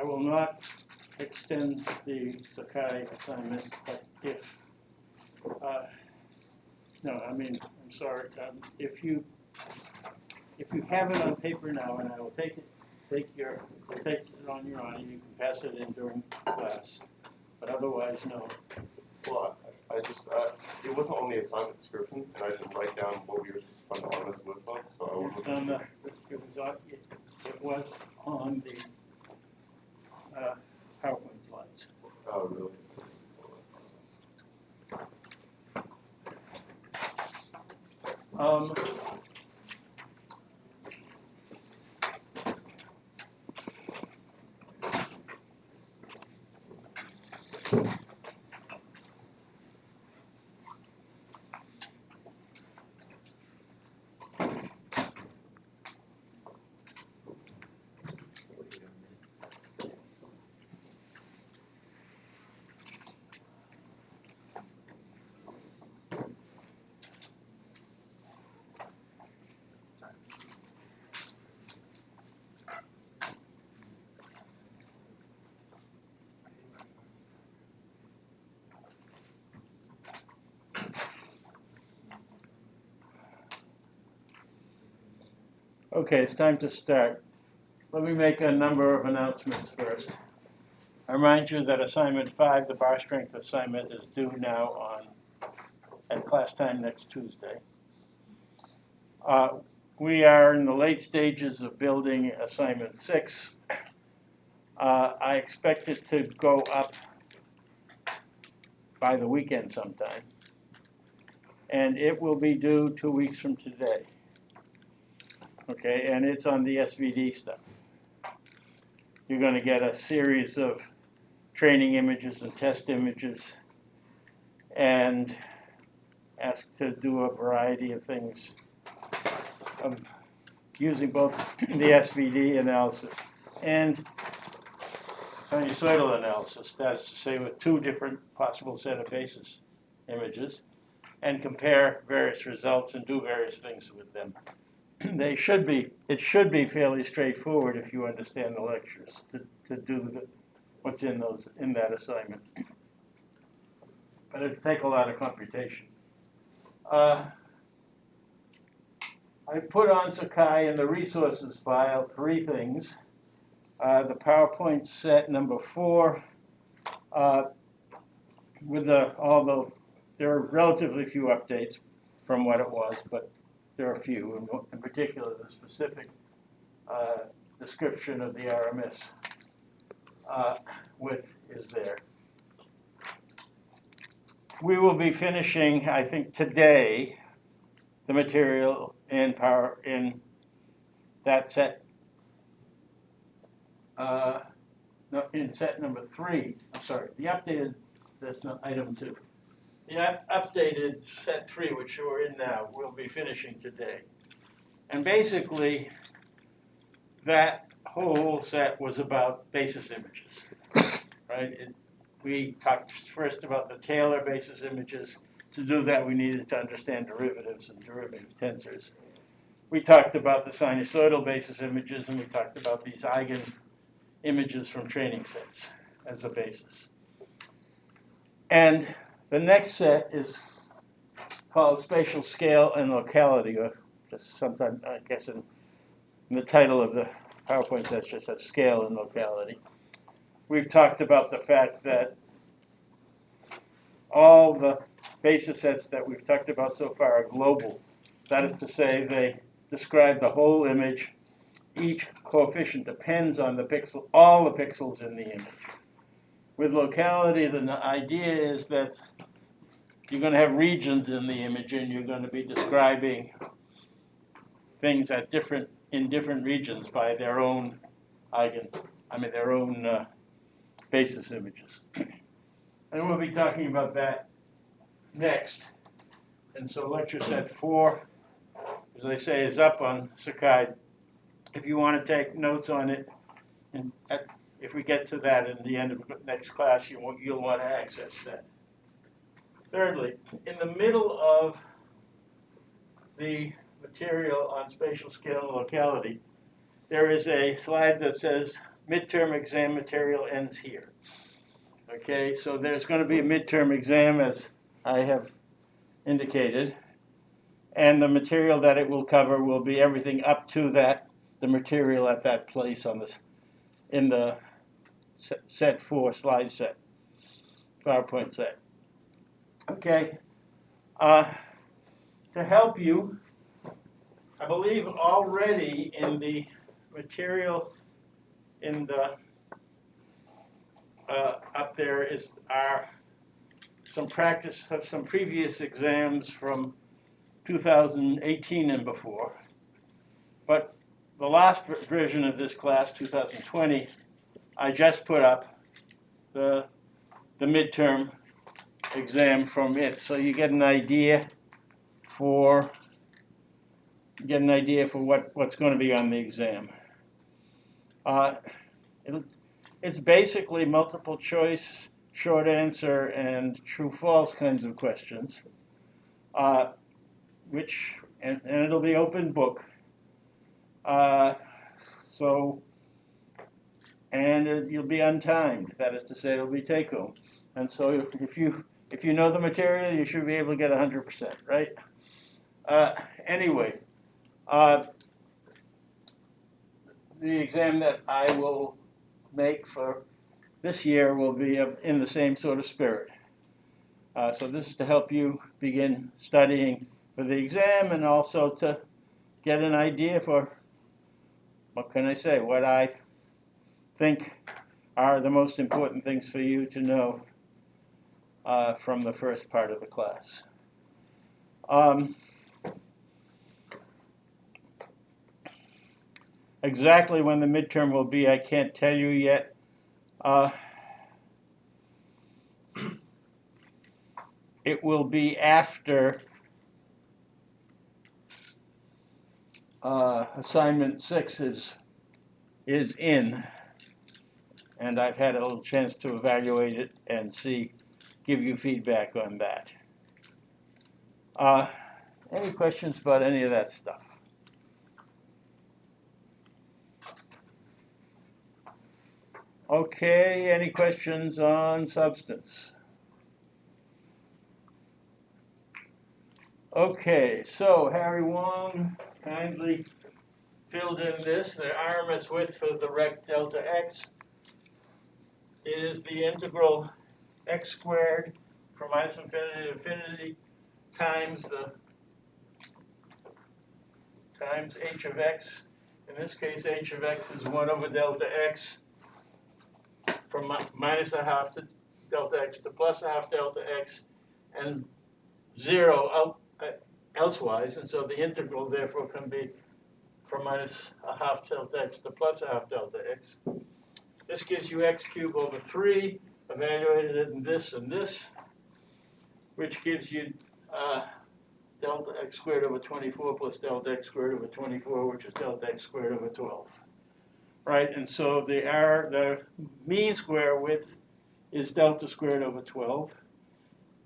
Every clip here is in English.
will not extend the Sakai assignment, but if, no, I mean, I'm sorry, if you have it on paper now, and I will take it on your own, you can pass it in during class, but otherwise, no. Well, I just, it wasn't on the assignment description, and I didn't write down what we were supposed to on this with us, so I It's wasn't. on the, it was on the PowerPoint slides. Oh, really? Okay, it's time to start. Let me make a number of announcements first. I remind you that assignment 5, the bar strength assignment, is due now at class time next Tuesday. We are in the late stages of building assignment 6. I expect it to go up by the weekend sometime. And it will be due 2 weeks from today. Okay, and it's on the SVD stuff. You're going to get a series of training images and test images and asked to do a variety of things using both the SVD analysis and sinusoidal analysis. That is to say, with 2 different possible set of basis images, and compare various results and do various things with them. It should be fairly straightforward if you understand the lectures to do what's in that assignment. But it'll take a lot of computation. I put on Sakai in the resources file 3 things. The PowerPoint set number 4, with although there are relatively few updates from what it was, but there are a few, in particular the specific description of the RMS width is there. We will be finishing, I think, today, the material in that set, in set number 3. I'm sorry, the updated, that's not item 2. The updated set 3, which we're in now, we'll be finishing today. And basically, that whole set was about basis images, right? We talked first about the Taylor basis images. To do that, we needed to understand derivatives and derivative tensors. We talked about the sinusoidal basis images, and we talked about these Eigen images from training sets as a basis. And the next set is called Spatial Scale and Locality, or just sometimes, I guess, in the title of the PowerPoint set just says Scale and Locality. We've talked about the fact that all the basis sets that we've talked about so far are global. That is to say, they describe the whole image. Each coefficient depends on all the pixels in the image. With locality, the idea is that you're going to have regions in the image, and you're going to be describing things in different regions by their own basis images. And we'll be talking about that next. And so lecture set 4, as I say, is up on Sakai. If you want to take notes on it, and if we get to that in the end of the next class, you'll want to access that. Thirdly, in the middle of the material on spatial scale and locality, there is a slide that says midterm exam material ends here. Okay, so there's going to be a midterm exam, as I have indicated, and the material that it will cover will be everything up to that, the material at that place on this, in the set 4 slide set, PowerPoint set. Okay, to help you, I believe already in the material in the up there are some practice of some previous exams from 2018 and before. But the last version of this class, 2020, I just put up the midterm exam from it, so you get an idea for what's going to be on the exam. It's basically multiple choice, short answer, and true/false kinds of questions, and it'll be open book. You'll be untimed. That is to say, it'll be take home. And so if you know the material, you should be able to get 100%, right? Anyway, the exam that I will make for this year will be in the same sort of spirit. So this is to help you begin studying for the exam and also to get an idea for, what can I say, what I think are the most important things for you to know from the first part of the class. Exactly when the midterm will be, I can't tell you yet. It will be after assignment 6 is in, and I've had a little chance to evaluate it and give you feedback on that. Any questions about any of that stuff? Okay, any questions on substance? Okay, so Harry Wong kindly filled in this. The RMS width for the rect delta x is the integral x squared from minus infinity to infinity times h of x. In this case, h of x is 1 over delta x from minus a half to delta x to plus a half delta x, and 0 elsewise, and so the integral therefore can be from minus a half delta x to plus a half delta x. This gives you x cubed over 3, evaluated in this and this, which gives you delta x squared over 24 plus delta x squared over 24, which is delta x squared over 12. Right, and so the mean square width is delta squared over 12.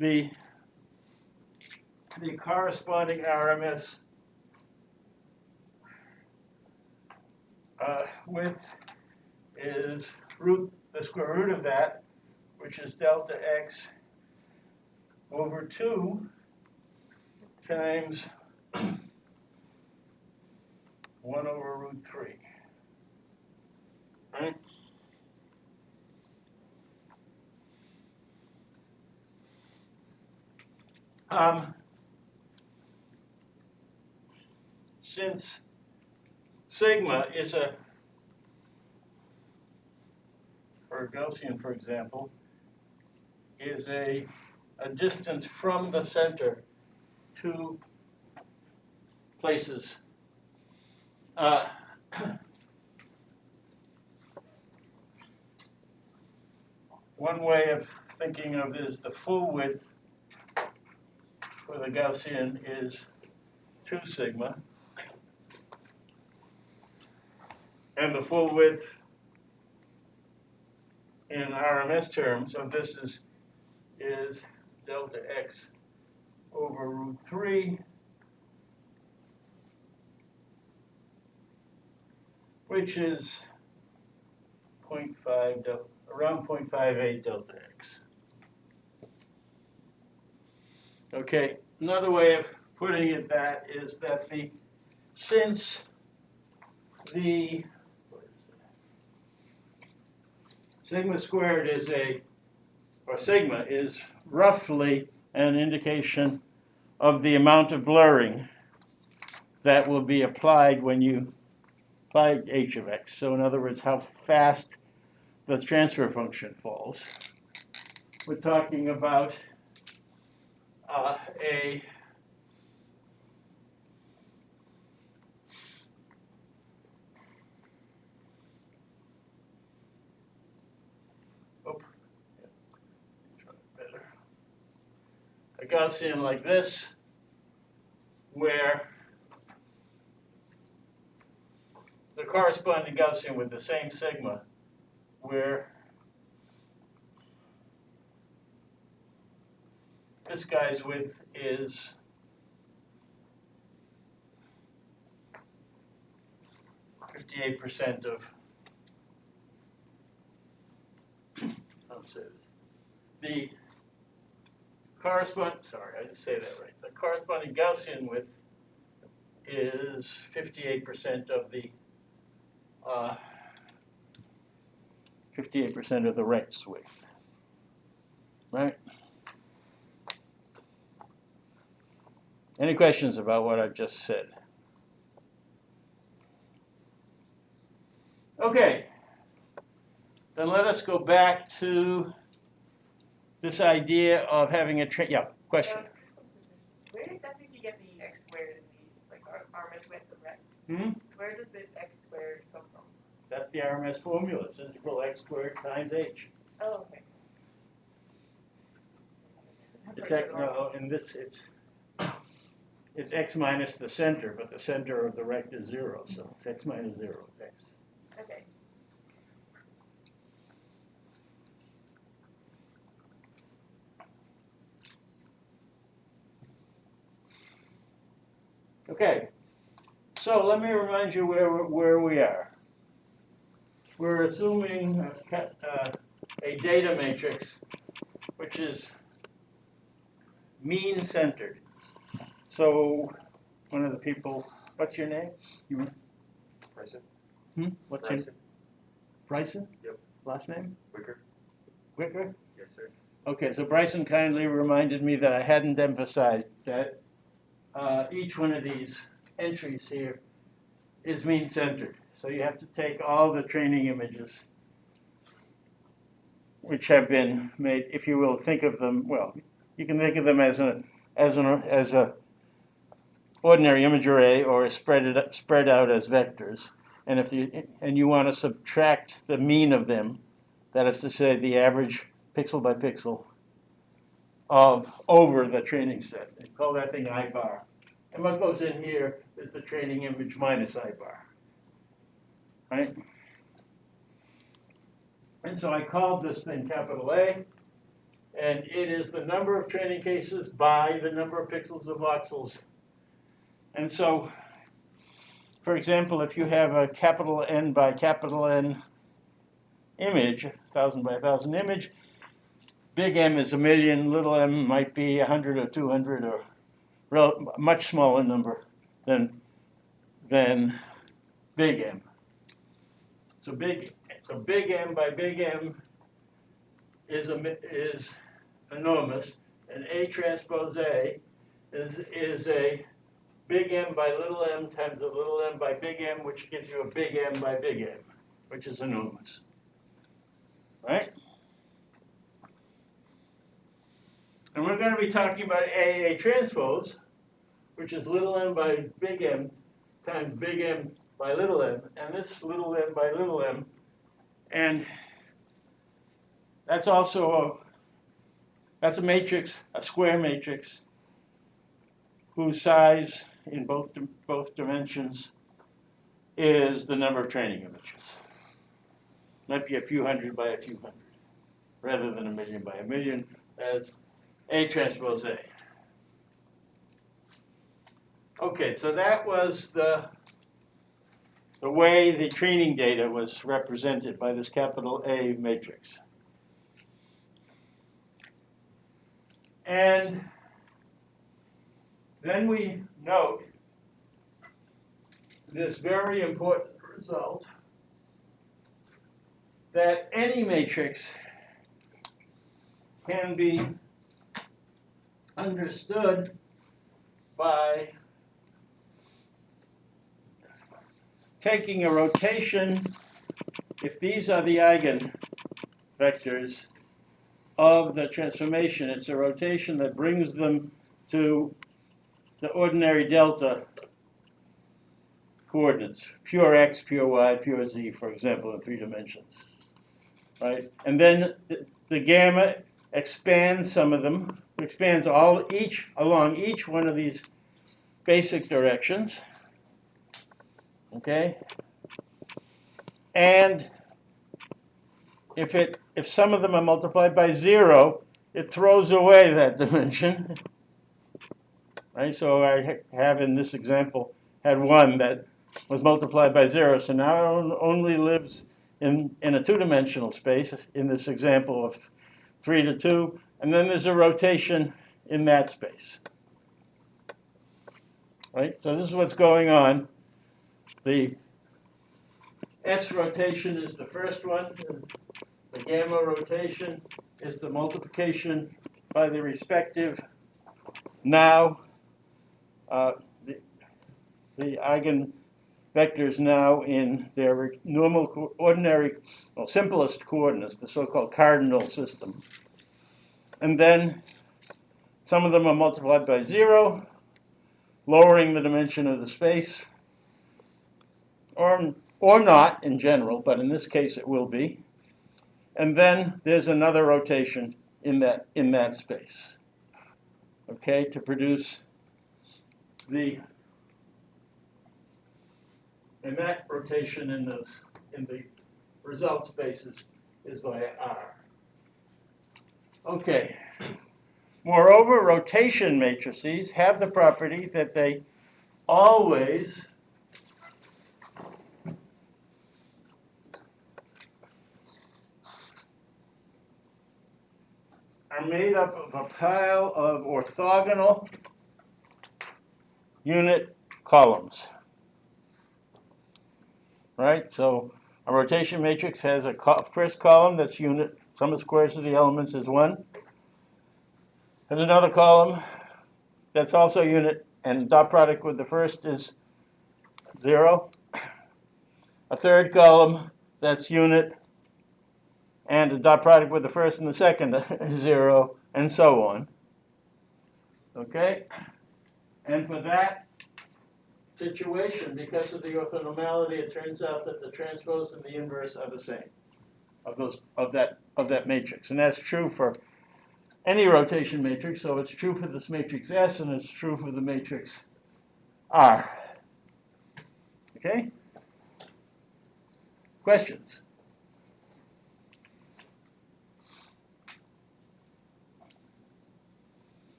The corresponding RMS width is the square root of that, which is delta x over 2 times 1 over root 3. Right? Since sigma is for a Gaussian, for example, is a distance from the center to places. One way of thinking of it is the full width for the Gaussian is 2 sigma. And the full width in RMS terms of this is delta x over root 3, which is around 0.58 delta x. Okay, another way of putting it that is that since the sigma squared sigma is roughly an indication of the amount of blurring that will be applied when you apply h of x. So in other words, how fast the transfer function falls. We're talking about a Gaussian like this, where the corresponding Gaussian with the same sigma, where this guy's width is %58 of the sorry, I didn't say that right. The corresponding Gaussian width is 58% of the 58% of the Rex width, right? Any questions about what I've just said? Okay, then let us go back to this idea of having a question. Where exactly do you get the x squared in these, like RMS width of Rex? Where does this x squared come from? That's the RMS formula. It's integral x squared times h. Oh, okay. In this it's x minus the center, but the center of the rect is 0, so it's x minus 0 is x. Okay. Okay, so let me remind you where we are. We're assuming a data matrix which is mean-centered. So one of the people, what's your name? Bryson? What's Bryson. your Bryson? Yep. Last name? Wicker? Wicker? Yes, sir. Okay, so Bryson kindly reminded me that I hadn't emphasized that each one of these entries here is mean-centered. So you have to take all the training images which have been made, if you will, think of them, well, you can think of them as a ordinary image array or spread out as vectors. And if you want to subtract the mean of them, that is to say the average pixel by pixel over the training set. They call that thing I bar. And what goes in here is the training image minus I bar. Right? And so I called this thing capital A, and it is the number of training cases by the number of pixels of voxels. And so, for example, if you have a capital N by capital N image, 1,000 by 1,000 image, big M is 1,000,000, little m might be 100 or 200 or much smaller number than big M. So big M by big M is enormous, and A transpose A is a big M by little m times a little m by big M, which gives you a big M by big M, which is enormous. Right? And we're going to be talking about Aa transpose, which is little m by big M times big M by little m, and this little m by little m. And that's also that's a matrix, a square matrix, whose size in both dimensions is the number of training images. Might be a few hundred by a few hundred, rather than 1,000,000 by 1,000,000 as A transpose A. Okay, so that was the the way the training data was represented by this capital A matrix. And then we note this very important result that any matrix can be understood by taking a rotation, if these are the eigenvectors of the transformation, it's a rotation that brings them to the ordinary delta coordinates, pure x, pure y, pure z, for example, in 3 dimensions, right? And then the gamma expands some of them, expands along each one of these basic directions, okay? And if some of them are multiplied by 0, it throws away that dimension, right? So I have in this example had one that was multiplied by 0, so now it only lives in a 2-dimensional space in this example of 3 to 2, and then there's a rotation in that space, right? So this is what's going on. The S rotation is the first one. The gamma rotation is the multiplication by the respective now, the eigenvectors now in their normal, ordinary, well, simplest coordinates, the so-called cardinal system. And then some of them are multiplied by 0, lowering the dimension of the space, or not in general, but in this case it will be. And then there's another rotation in that space, okay, to produce and that rotation in the result spaces is via R. Okay. Moreover, rotation matrices have the property that they always are made up of a pile of orthogonal unit columns. Right? So a rotation matrix has a first column that's unit, sum of squares of the elements is 1. There's another column that's also unit, and dot product with the first is 0. A third column that's unit, and a dot product with the first and the second is 0, and so on. Okay? And for that situation, because of the orthonormality, it turns out that the transpose and the inverse are the same of that matrix. And that's true for any rotation matrix, so it's true for this matrix S, and it's true for the matrix R. Okay? Questions?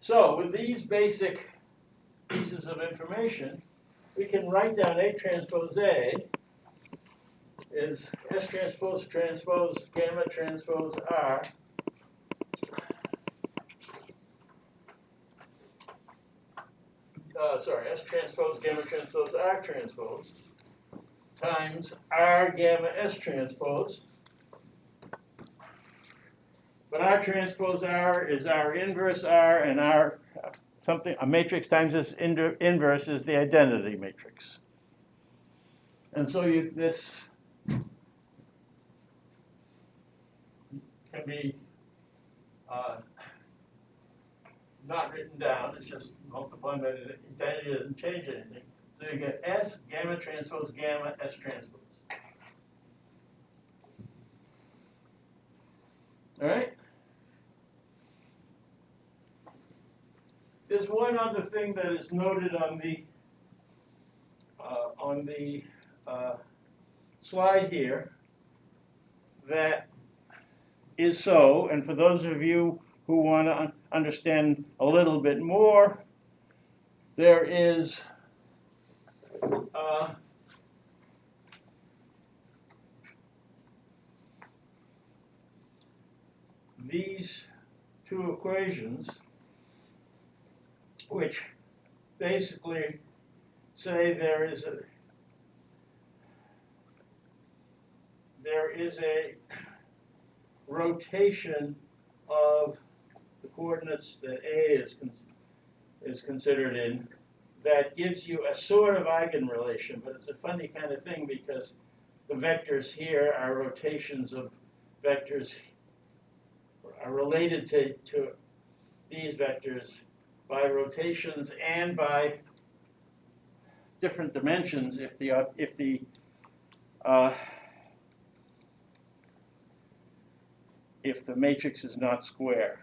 So with these basic pieces of information, we can write down A transpose A is S transpose transpose gamma transpose R S transpose gamma transpose R transpose times R gamma S transpose. But R transpose R is R inverse R, and R a matrix times this inverse is the identity matrix. And so this can be not written down, it's just multiplied by the identity, doesn't change anything. So you get S gamma transpose gamma S transpose. All right? There's one other thing that is noted on the slide here that is so, and for those of you who want to understand a little bit more, there is these two equations, which basically say there is a rotation of the coordinates that A is considered in, that gives you a sort of eigenrelation, but it's a funny kind of thing because the vectors here are rotations of vectors, are related to these vectors by rotations and by different dimensions if the matrix is not square.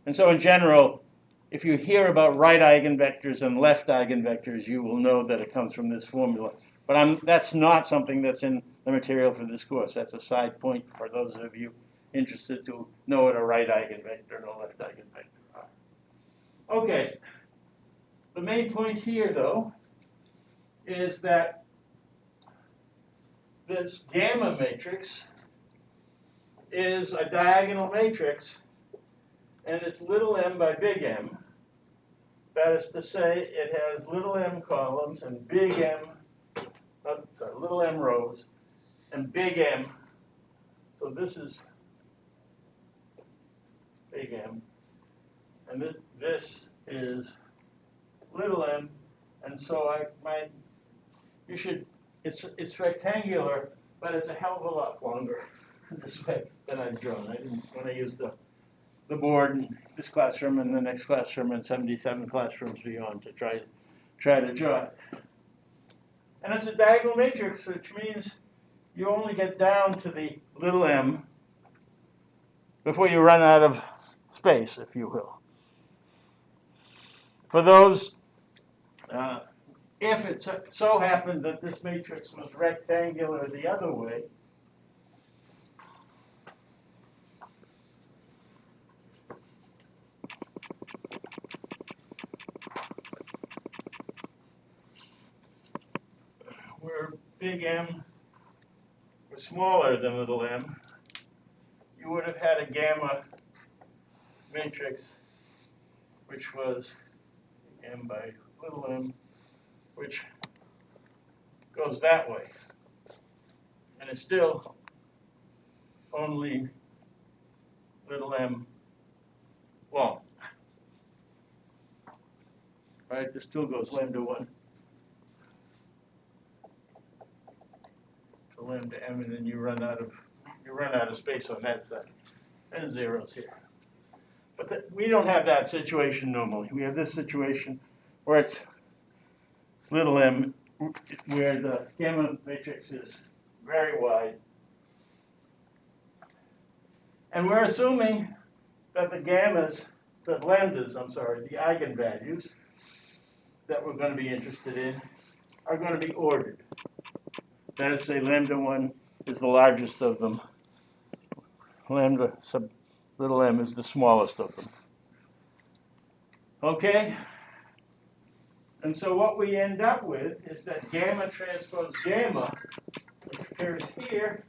And so in general, if you hear about right eigenvectors and left eigenvectors, you will know that it comes from this formula. But that's not something that's in the material for this course. That's a side point for those of you interested to know what a right eigenvector and a left eigenvector are. Okay. The main point here, though, is that this gamma matrix is a diagonal matrix, and it's little m by big M. That is to say, it has little m columns and big M, little m rows, and big M. So this is big M, and this is little m, and so it's rectangular, but it's a hell of a lot longer this way than I've drawn. I didn't want to use the board in this classroom and the next classroom and 77 classrooms beyond to try to draw it. And it's a diagonal matrix, which means you only get down to the little m before you run out of space, if you will. For those, if it so happened that this matrix was rectangular the other way, where big M was smaller than little m, you would have had a gamma matrix, which was m by little m, which goes that way. And it's still only little m long. Right? This still goes lambda 1 to lambda m, and then you run out of space on that side. And zeros here. But we don't have that situation normally. We have this situation where it's little m, where the gamma matrix is very wide. And we're assuming that the lambdas, the eigenvalues that we're going to be interested in are going to be ordered. That is to say, lambda 1 is the largest of them. Lambda sub little m is the smallest of them. Okay? And so what we end up with is that gamma transpose gamma, which appears here,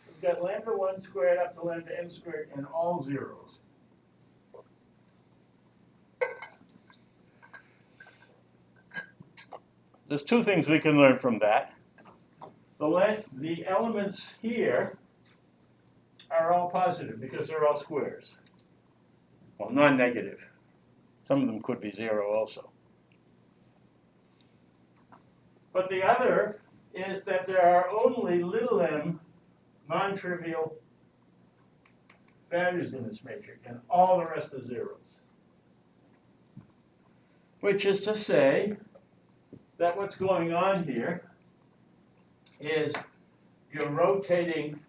we've got lambda 1 squared up to lambda m squared and all zeros. There's two things we can learn from that. The elements here are all positive because they're all squares. Well, non-negative. Some of them could be zero also. But the other is that there are only little m non-trivial values in this matrix, and all the rest are zeros. Which is to say that what's going on here is you're rotating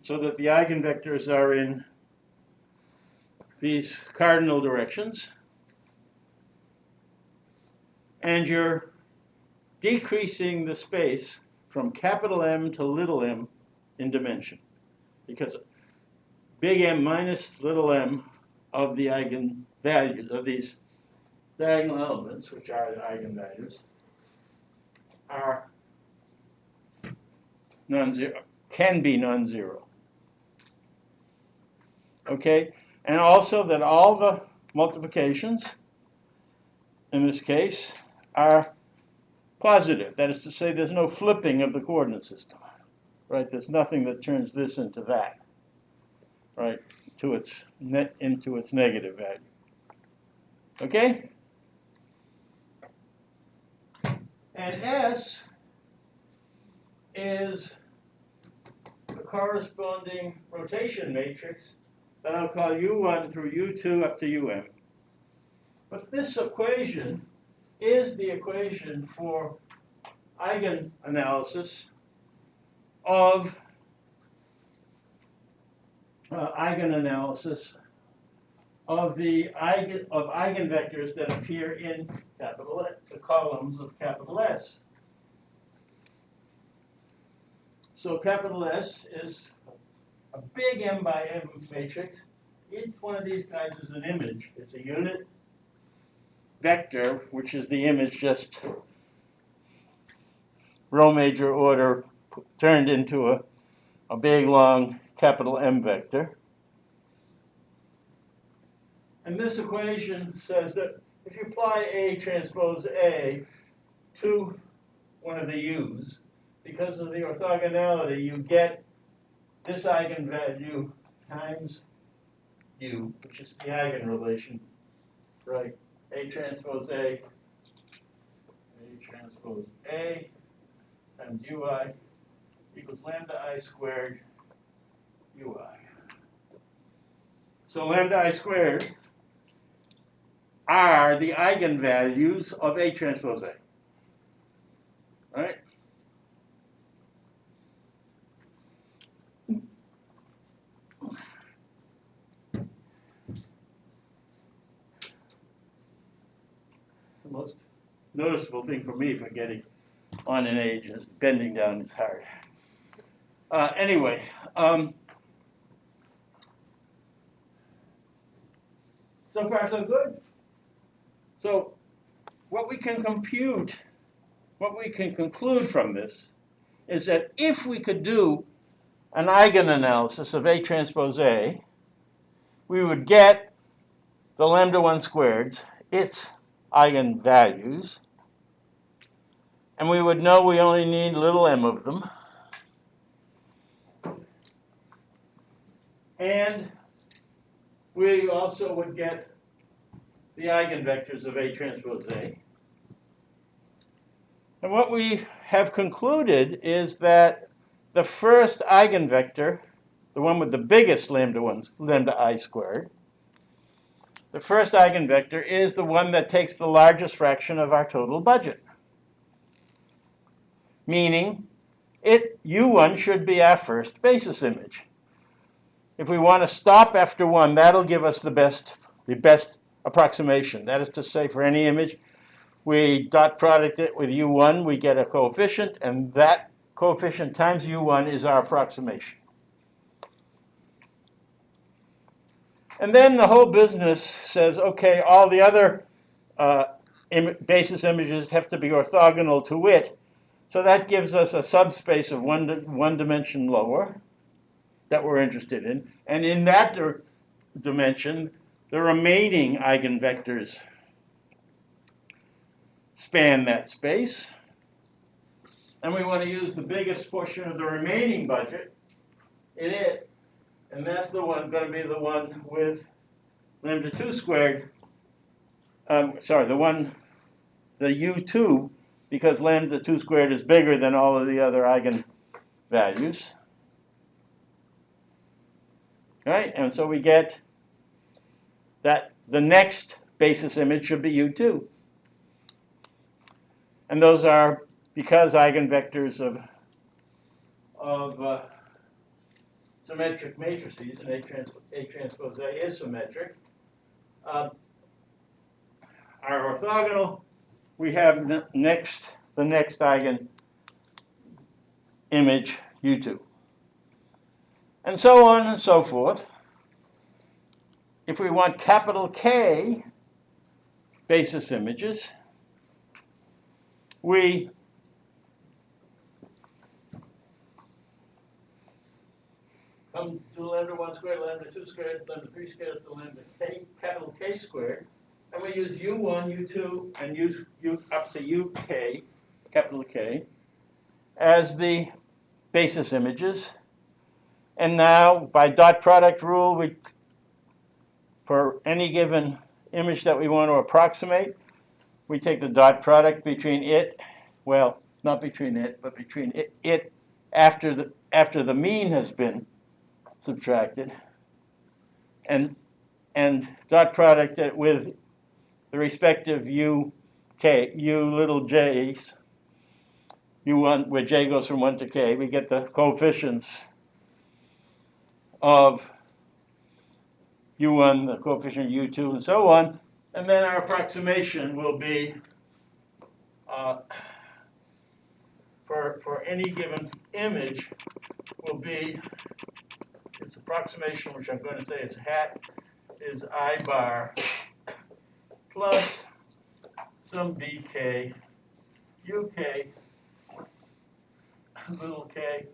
so that the eigenvectors are in these cardinal directions, and you're decreasing the space from capital M to little m in dimension, because big M minus little m of the eigenvalues of these diagonal elements, which are the eigenvalues, are non-zero, can be non-zero. okay? And also that all the multiplications, in this case, are positive. That is to say, there's no flipping of the coordinate system, right? There's nothing that turns this into that, right? Into its negative value. Okay? And S is the corresponding rotation matrix that I'll call U1 through U2 up to UM. But this equation is the equation for Eigen analysis of the eigenvectors that appear in capital S, the columns of capital S. So capital S is a big M by M matrix. Each one of these guys is an image. It's a unit vector, which is the image just row major order turned into a big long capital M vector. And this equation says that if you apply A transpose A to one of the U's, because of the orthogonality, you get this eigenvalue times U, which is the eigenrelation, right? A transpose A times UI equals lambda I squared UI. So lambda I squared are the eigenvalues of A transpose A, right? The most noticeable thing for me for getting on in age is bending down is hard. Anyway, so far so good. So what we can compute, what we can conclude from this is that if we could do an eigenanalysis of A transpose A, we would get the lambda 1 squareds, its eigenvalues, and we would know we only need little m of them. And we also would get the eigenvectors of A transpose A. And what we have concluded is that the first eigenvector, the one with the biggest lambda I squared, the first eigenvector is the one that takes the largest fraction of our total budget. Meaning, U1 should be our first basis image. If we want to stop after 1, that'll give us the best approximation. That is to say, for any image, we dot product it with U1, we get a coefficient, and that coefficient times U1 is our approximation. And then the whole business says, okay, all the other basis images have to be orthogonal to it. So that gives us a subspace of one dimension lower that we're interested in. And in that dimension, the remaining eigenvectors span that space. And we want to use the biggest portion of the remaining budget in it. And that's the one going to be the one with lambda 2 squared. The U2, because lambda 2 squared is bigger than all of the other eigenvalues. Right? And so we get that the next basis image should be U2. And those are, because eigenvectors of symmetric matrices, and A transpose A is symmetric, are orthogonal. We have the next eigen image U2. And so on and so forth. If we want capital K basis images, we come to lambda 1 squared, lambda 2 squared, lambda 3 squared to lambda k, capital K squared. And we use U1, U2, and U up to UK, capital K, as the basis images. And now, by dot product rule, for any given image that we want to approximate, we take the dot product between it, well, not between it, but between it after the mean has been subtracted, and dot product it with the respective U little j's, U1, where j goes from 1 to k, we get the coefficients of U1, the coefficient of U2, and so on. And then our approximation will be, for any given image, will be, its approximation, which I'm going to say is hat, is I bar plus some bk, uk, little k,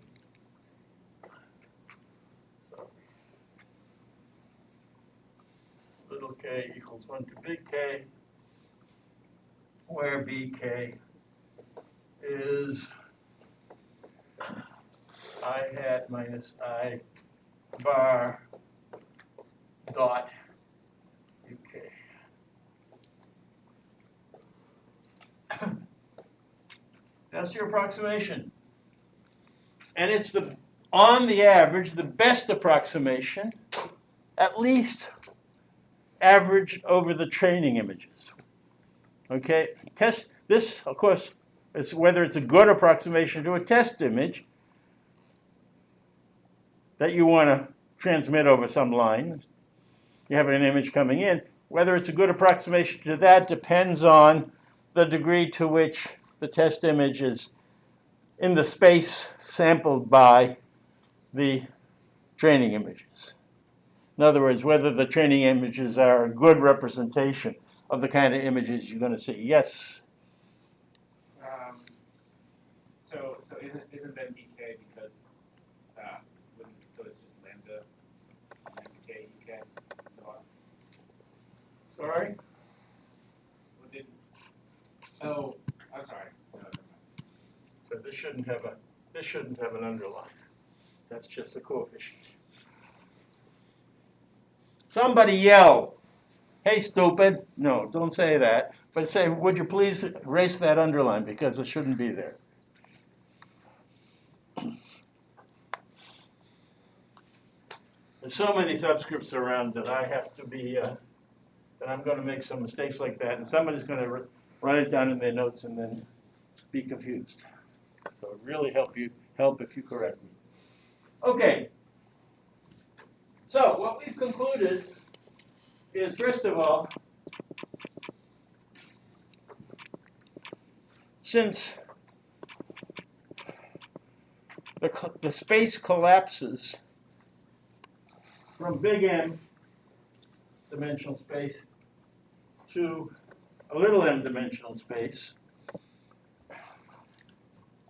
little k equals 1 to big K, where bk is I hat minus I bar dot UK. That's your approximation. And it's on the average, the best approximation, at least average over the training images. Okay, test this, of course, is whether it's a good approximation to a test image that you want to transmit over some line. You have an image coming in. Whether it's a good approximation to that depends on the degree to which the test image is in the space sampled by the training images. In other words, whether the training images are a good representation of the kind of images you're going to see. Yes? So isn't that BK because so it's just lambda k UK? Sorry? Oh, I'm sorry. No, never mind. So this shouldn't have an underline. That's just a coefficient. Somebody yell, "Hey, stupid." No, don't say that. But say, would you please erase that underline because it shouldn't be there. There's so many subscripts around that I have to be, that I'm going to make some mistakes like that, and somebody's going to write it down in their notes and then be confused. So it really help if you correct me. Okay. So what we've concluded is, first of all, since the space collapses from big M dimensional space to a little m dimensional space,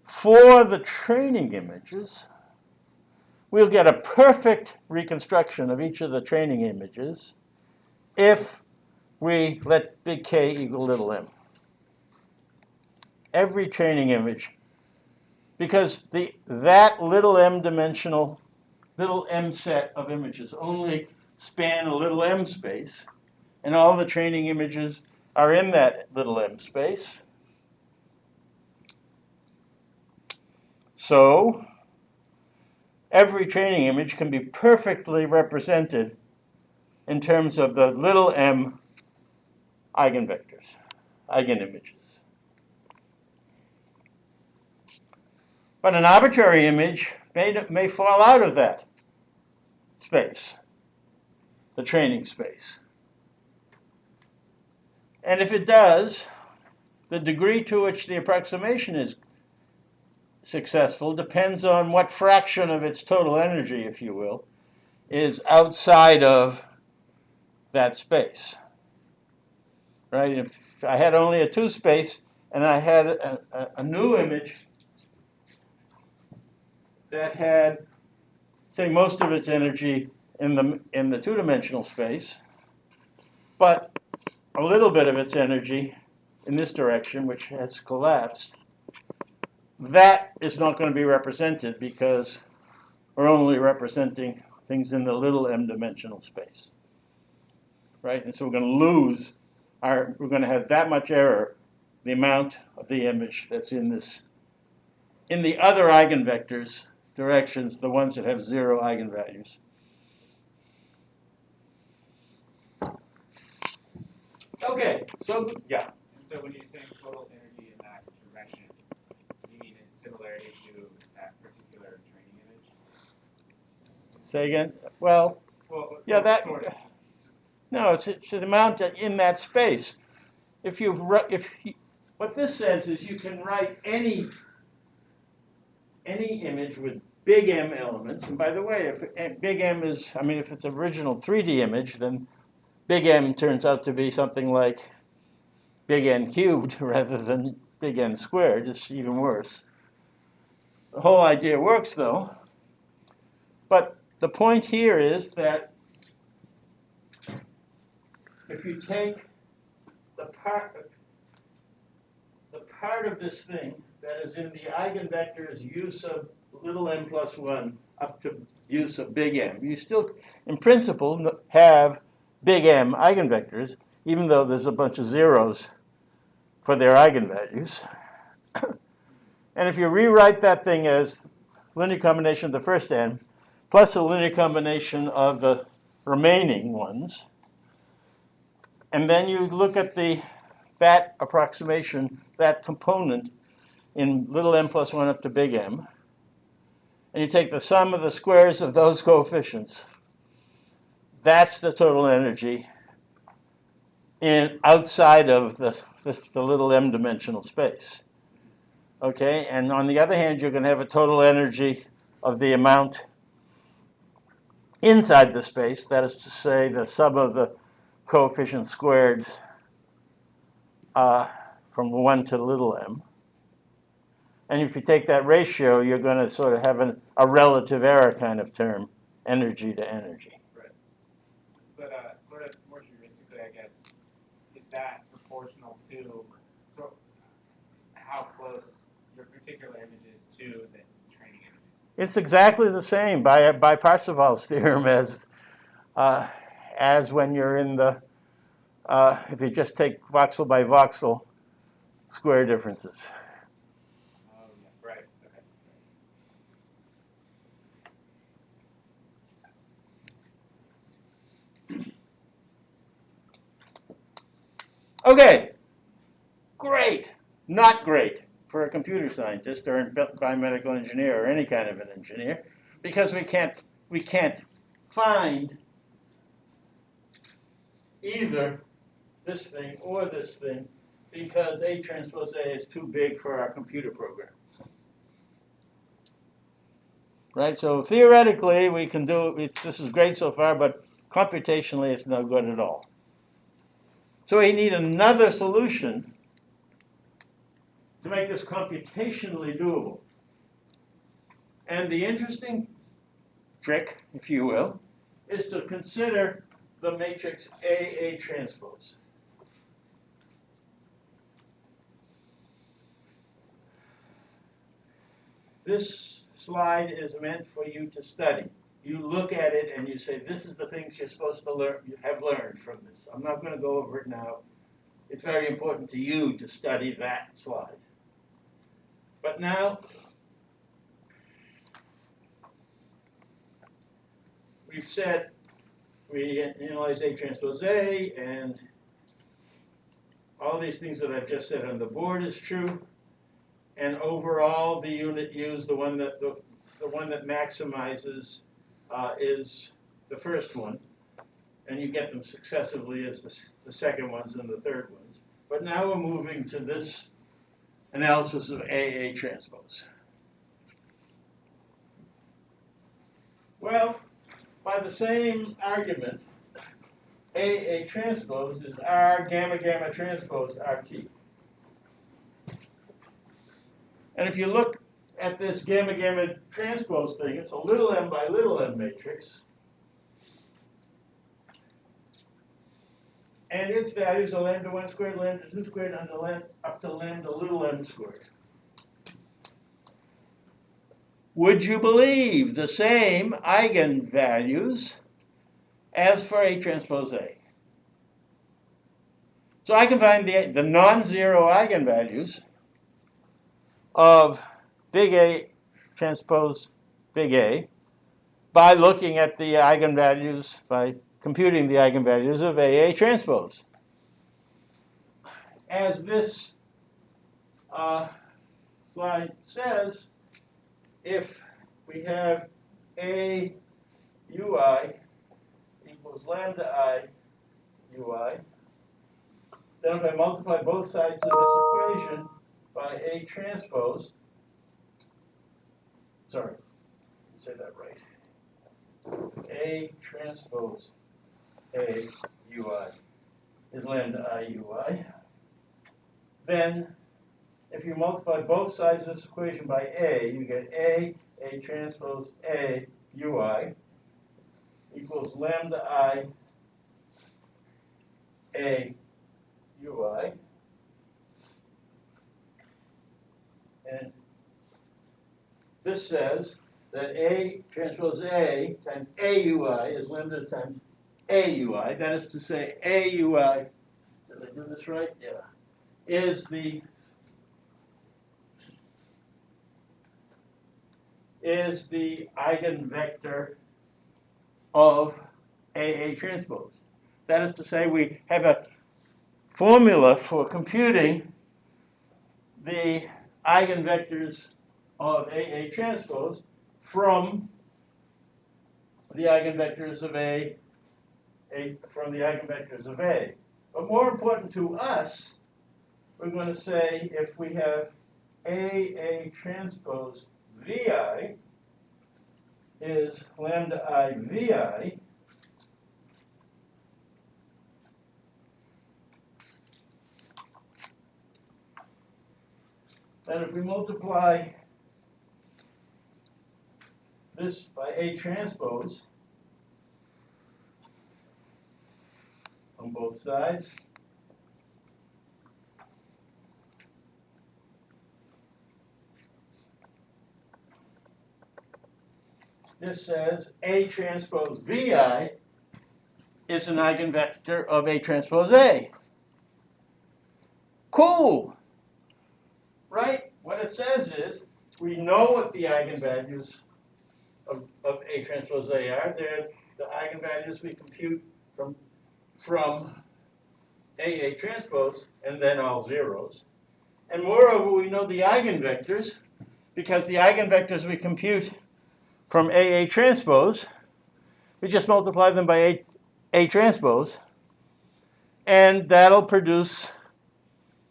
for the training images, we'll get a perfect reconstruction of each of the training images if we let big K equal little m. Every training image, because that little m dimensional, little m set of images only span a little m space, and all the training images are in that little m space. So every training image can be perfectly represented in terms of the little m eigenvectors, eigenimages. But an arbitrary image may fall out of that space, the training space. And if it does, the degree to which the approximation is successful depends on what fraction of its total energy, if you will, is outside of that space. Right? If I had only a 2 space and I had a new image that had say most of its energy in the two-dimensional space, but a little bit of its energy in this direction, which has collapsed, that is not going to be represented because we're only representing things in the little m-dimensional space, right? And so we're going to lose we're going to have that much error, the amount of the image that's in the other eigenvectors directions, the ones that have 0 eigenvalues. Okay, so yeah. And so when you're saying total energy in that direction, you mean its similarity to that particular training image? Say again. Well, yeah, that. Sort of. No, it's the amount in that space. What this says is you can write any image with big M elements. And by the way, if big M is, if it's an original 3D image, then big M turns out to be something like big N cubed rather than big N squared. It's even worse. The whole idea works though. But the point here is that if you take the part of this thing that is in the eigenvectors use of little m plus 1 up to use of big M, you still, in principle, have big M eigenvectors, even though there's a bunch of zeros for their eigenvalues. And if you rewrite that thing as linear combination of the first M plus a linear combination of the remaining ones, and then you look at that approximation, that component in little m plus 1 up to big M, and you take the sum of the squares of those coefficients, that's the total energy outside of the little m-dimensional space. Okay, and on the other hand, you're going to have a total energy of the amount inside the space, that is to say, the sum of the coefficients squared from 1 to little m. And if you take that ratio, you're going to sort of have a relative error kind of term, energy to energy. Right. But sort of more heuristically, I guess, is that proportional to how close your particular image is to the training image? It's exactly the same by Parseval's theorem as when you're in the, if you just take voxel by voxel square differences. Oh, yeah, right, okay. Okay, great, not great for a computer scientist or a biomedical engineer or any kind of an engineer, because we can't find either this thing or this thing because A transpose A is too big for our computer program. Right, so theoretically we can do it. This is great so far, but computationally it's no good at all. So we need another solution to make this computationally doable. And the interesting trick, if you will, is to consider the matrix Aa transpose. This slide is meant for you to study. You look at it and you say, this is the things you're supposed to learn, you have learned from this. I'm not going to go over it now. It's very important to you to study that slide. But now, we've said we analyze A transpose A, and all these things that I've just said on the board is true. And overall, the unit used, the one that maximizes, is the first one, and you get them successively as the second ones and the third ones. But now we're moving to this analysis of Aa transpose. Well, by the same argument, Aa transpose is R gamma gamma transpose RT. And if you look at this gamma gamma transpose thing, it's a little m by little m matrix. And its values are lambda 1 squared, lambda 2 squared, and up to lambda little m squared. Would you believe the same eigenvalues as for A transpose A? So I can find the non-zero eigenvalues of big A transpose big A by looking at the eigenvalues, by computing the eigenvalues of AA transpose. As this slide says, if we have A ui equals lambda I ui, then if I multiply both sides of this equation by A transpose, sorry, say that right. A transpose A ui is lambda I ui. Then, if you multiply both sides of this equation by A, you get A transpose A ui equals lambda I A ui. And this says that A transpose A times AUI is lambda times AUI. That is to say, AUI, did I do this right? Yeah. Is the eigenvector of AA transpose. That is to say, we have a formula for computing the eigenvectors of AA transpose from the eigenvectors of A. But more important to us, we're going to say if we have AA transpose VI is lambda I VI, then if we multiply this by A transpose on both sides, this says A transpose VI is an eigenvector of A transpose A. Cool, right? What it says is we know what the eigenvalues of A transpose A are. They're the eigenvalues we compute from AA transpose and then all zeros. And moreover, we know the eigenvectors because the eigenvectors we compute from AA transpose, we just multiply them by A transpose, and that'll produce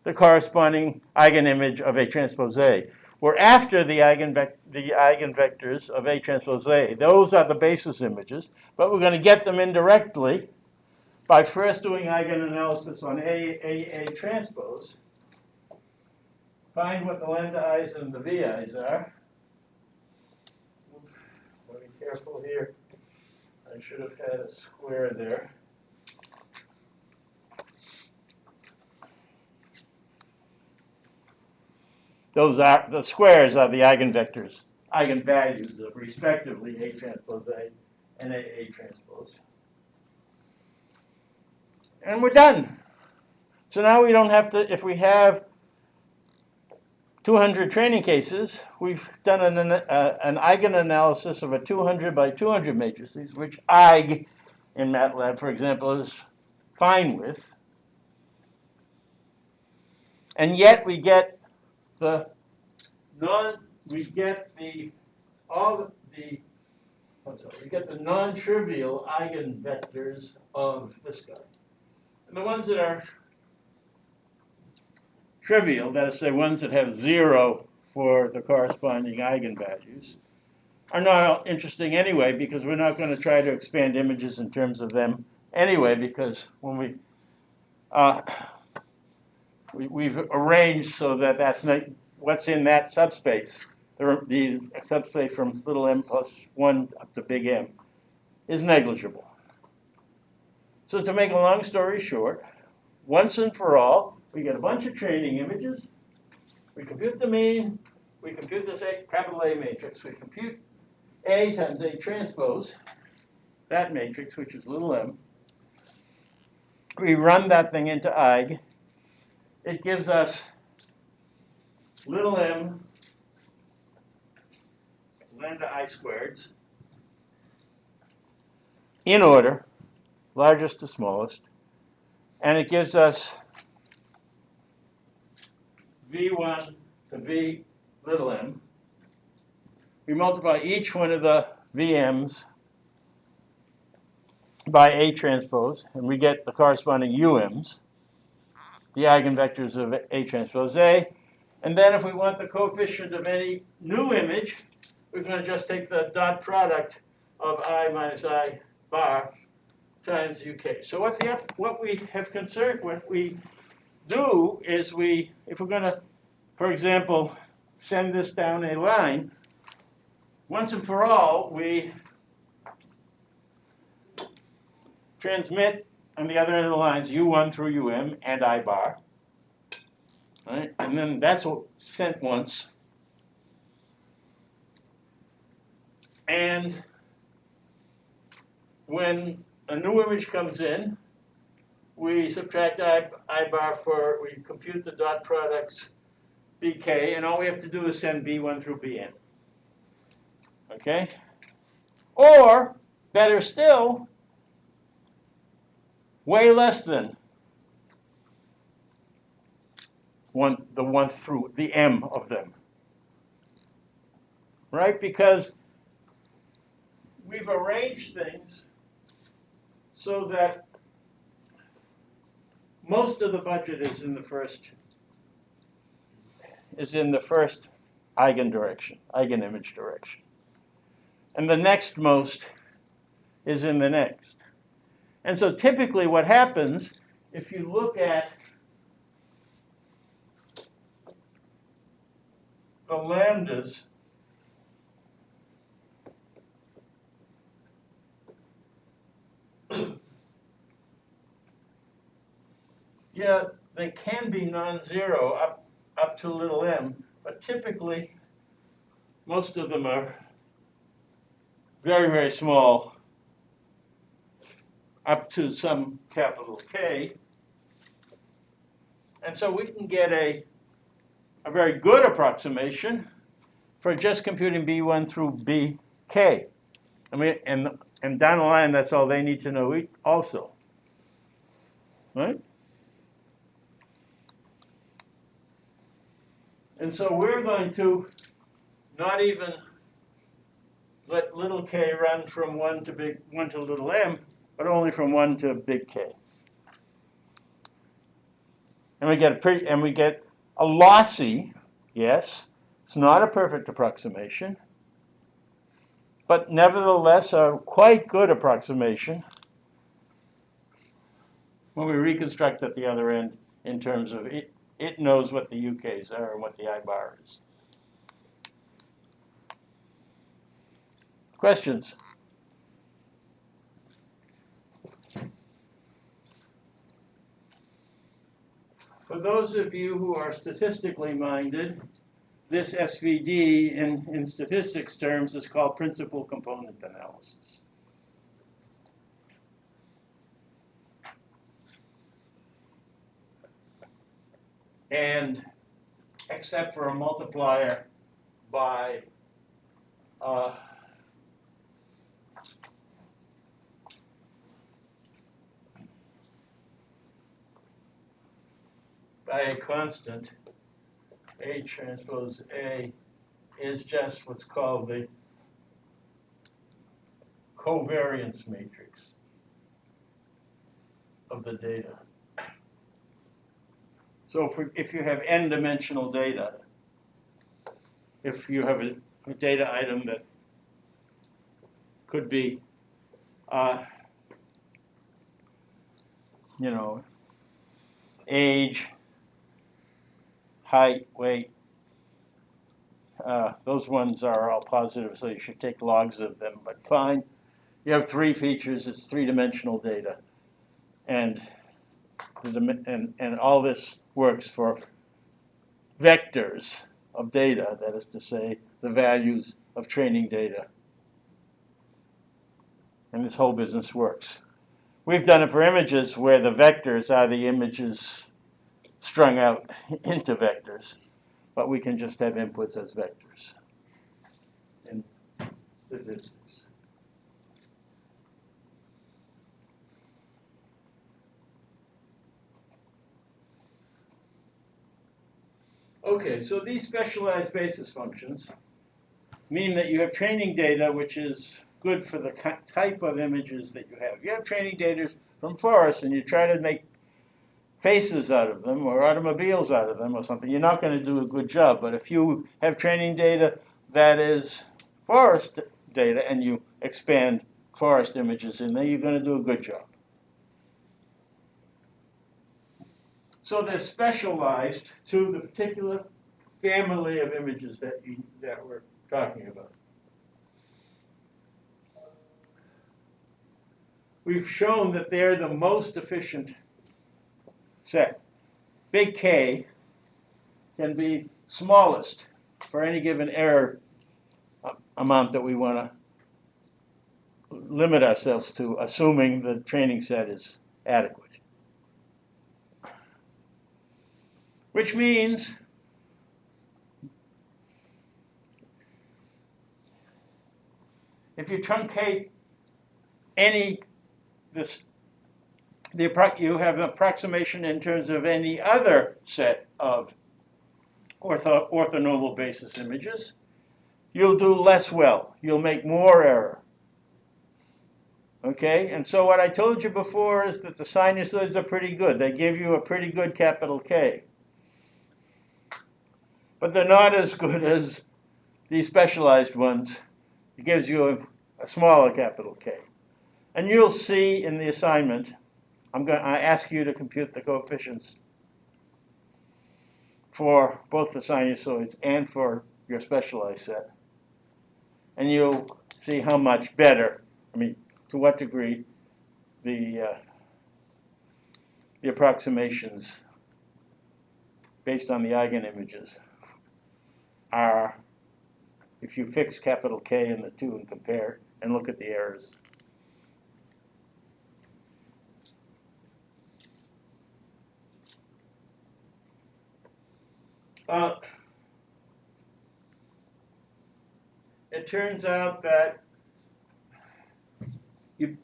the corresponding eigenimage of A transpose A. We're after the eigenvectors of A transpose A. Those are the basis images, but we're going to get them indirectly by first doing Eigen Analysis on AA transpose, find what the lambda i's and the VI's are. Be careful here. I should have had a square there. Those are the squares are the eigenvectors, eigenvalues of respectively A transpose A and AA transpose. And we're done. So now we don't have to, if we have 200 training cases, we've done an Eigen analysis of a 200 by 200 matrices, which Eig in MATLAB, for example, is fine with. And yet we get the non-trivial eigenvectors of this guy. And the ones that are trivial, that is to say ones that have 0 for the corresponding eigenvalues, are not interesting anyway because we're not going to try to expand images in terms of them anyway because when we've arranged so that that's not, what's in that subspace the subspace from little m plus 1 up to big M, is negligible. So to make a long story short, once and for all, we get a bunch of training images, we compute the mean, we compute this capital A matrix, we compute A times A transpose, that matrix, which is little m. We run that thing into Eig. It gives us little m lambda I squareds in order, largest to smallest, and it gives us V1 to V little m. We multiply each one of the VMs by A transpose, and we get the corresponding UMs, the eigenvectors of A transpose A. And then if we want the coefficient of any new image, we're going to just take the dot product of I minus I bar times UK. So what we do is if we're going to, for example, send this down a line, once and for all, we transmit on the other end of the lines U1 through UM and I bar. Right? And then that's sent once. And when a new image comes in, we subtract I bar we compute the dot products BK, and all we have to do is send B1 through Bn. Okay? Or, better still, way less than the one through the M of them. Right? Because we've arranged things so that most of the budget is in the first eigen direction, eigen image direction. And the next most is in the next. And so typically what happens, if you look at the lambdas, yeah, they can be non-zero up to little m, but typically most of them are very, very small up to some capital K. And so we can get a very good approximation for just computing B1 through BK. And down the line, that's all they need to know also. Right? And so we're going to not even let little k run from 1 to little m, but only from 1 to big K. And we get a lossy, yes, it's not a perfect approximation, but nevertheless a quite good approximation when we reconstruct at the other end in terms of it knows what the UKs are and what the I bar is. Questions? For those of you who are statistically minded, this SVD in statistics terms is called principal component analysis. And except for a multiplier by a constant, A transpose A is just what's called the covariance matrix of the data. So if you have n-dimensional data, if you have a data item that could be, age, height, weight, Those ones are all positive, so you should take logs of them, but fine. You have three features, it's three-dimensional data. And all this works for vectors of data, that is to say, the values of training data. And this whole business works. We've done it for images where the vectors are the images strung out into vectors, but we can just have inputs as vectors in statistics. Okay, so these specialized basis functions mean that you have training data which is good for the type of images that you have. If you have training data from forests and you try to make faces out of them or automobiles out of them or something, you're not going to do a good job. But if you have training data that is forest data and you expand forest images in there, you're going to do a good job. So they're specialized to the particular family of images that we're talking about. We've shown that they're the most efficient set. Big K can be smallest for any given error amount that we want to limit ourselves to, assuming the training set is adequate. Which means if you truncate you have an approximation in terms of any other set of orthonormal basis images, you'll do less well. You'll make more error. Okay, and so what I told you before is that the sinusoids are pretty good. They give you a pretty good capital K. But they're not as good as these specialized ones. It gives you a smaller capital K. And you'll see in the assignment, I ask you to compute the coefficients for both the sinusoids and for your specialized set. And you'll see how much better, to what degree the approximations based on the eigenimages are, if you fix capital K in the two and compare and look at the errors. It turns out that you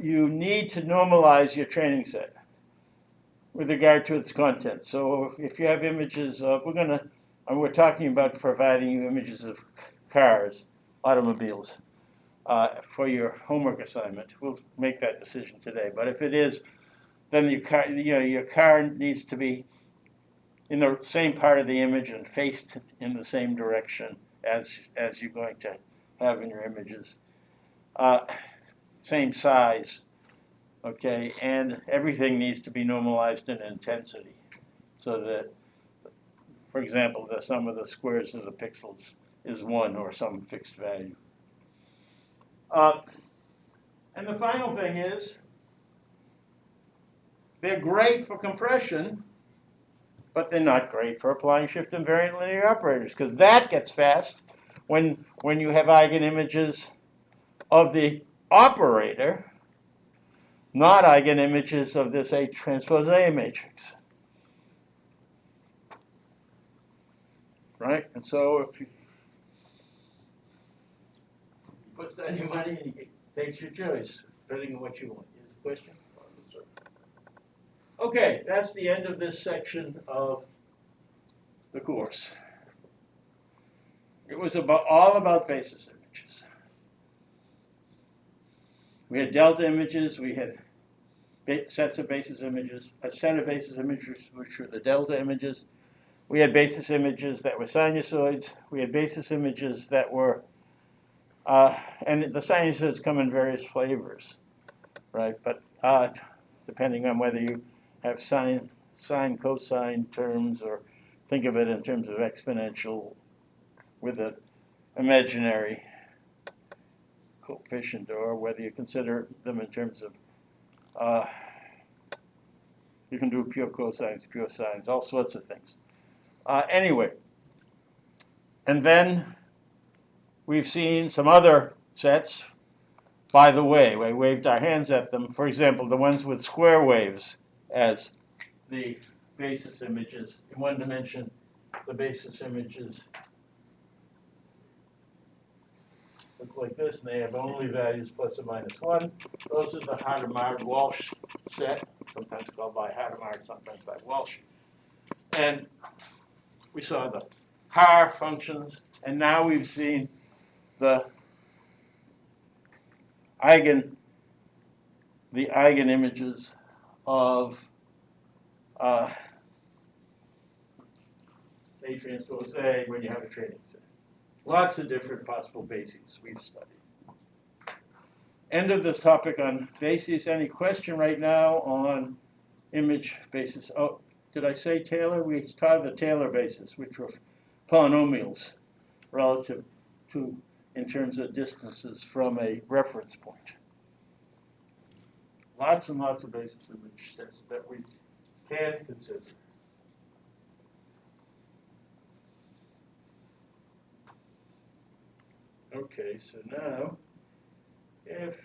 need to normalize your training set with regard to its content. So if you have images of, we're talking about providing you images of cars, automobiles, for your homework assignment. We'll make that decision today. But if it is, then your car needs to be in the same part of the image and faced in the same direction as you're going to have in your images. Same size, okay, and everything needs to be normalized in intensity so that, for example, the sum of the squares of the pixels is 1 or some fixed value. And the final thing is, they're great for compression, but they're not great for applying shift invariant linear operators, because that gets fast when you have eigenimages of the operator, not eigenimages of this Aa transpose A matrix. Right? And so if you puts down your money and he takes your choice, depending on what you want. Is the question? Okay, that's the end of this section of the course. It was all about basis images. We had delta images, we had sets of basis images, a set of basis images which were the delta images. We had basis images that were sinusoids. We had basis images that were, and the sinusoids come in various flavors, right? But depending on whether you have sine, cosine terms or think of it in terms of exponential with an imaginary coefficient, or whether you consider them in terms of, you can do pure cosines, pure sines, all sorts of things. Anyway, and then we've seen some other sets. By the way, we waved our hands at them. For example, the ones with square waves as the basis images. In one dimension, the basis images look like this, and they have only values plus or minus 1. Those are the Hadamard-Walsh set, sometimes called by Hadamard, sometimes by Walsh. And we saw the Haar functions, and now we've seen the Eigen images of A transpose A when you have a training set. Lots of different possible bases we've studied. End of this topic on bases. Any question right now on image basis? Oh, did I say Taylor? We taught the Taylor basis, which were polynomials relative to, in terms of distances from a reference point. Lots and lots of basis image sets that we can consider. Okay, so now, if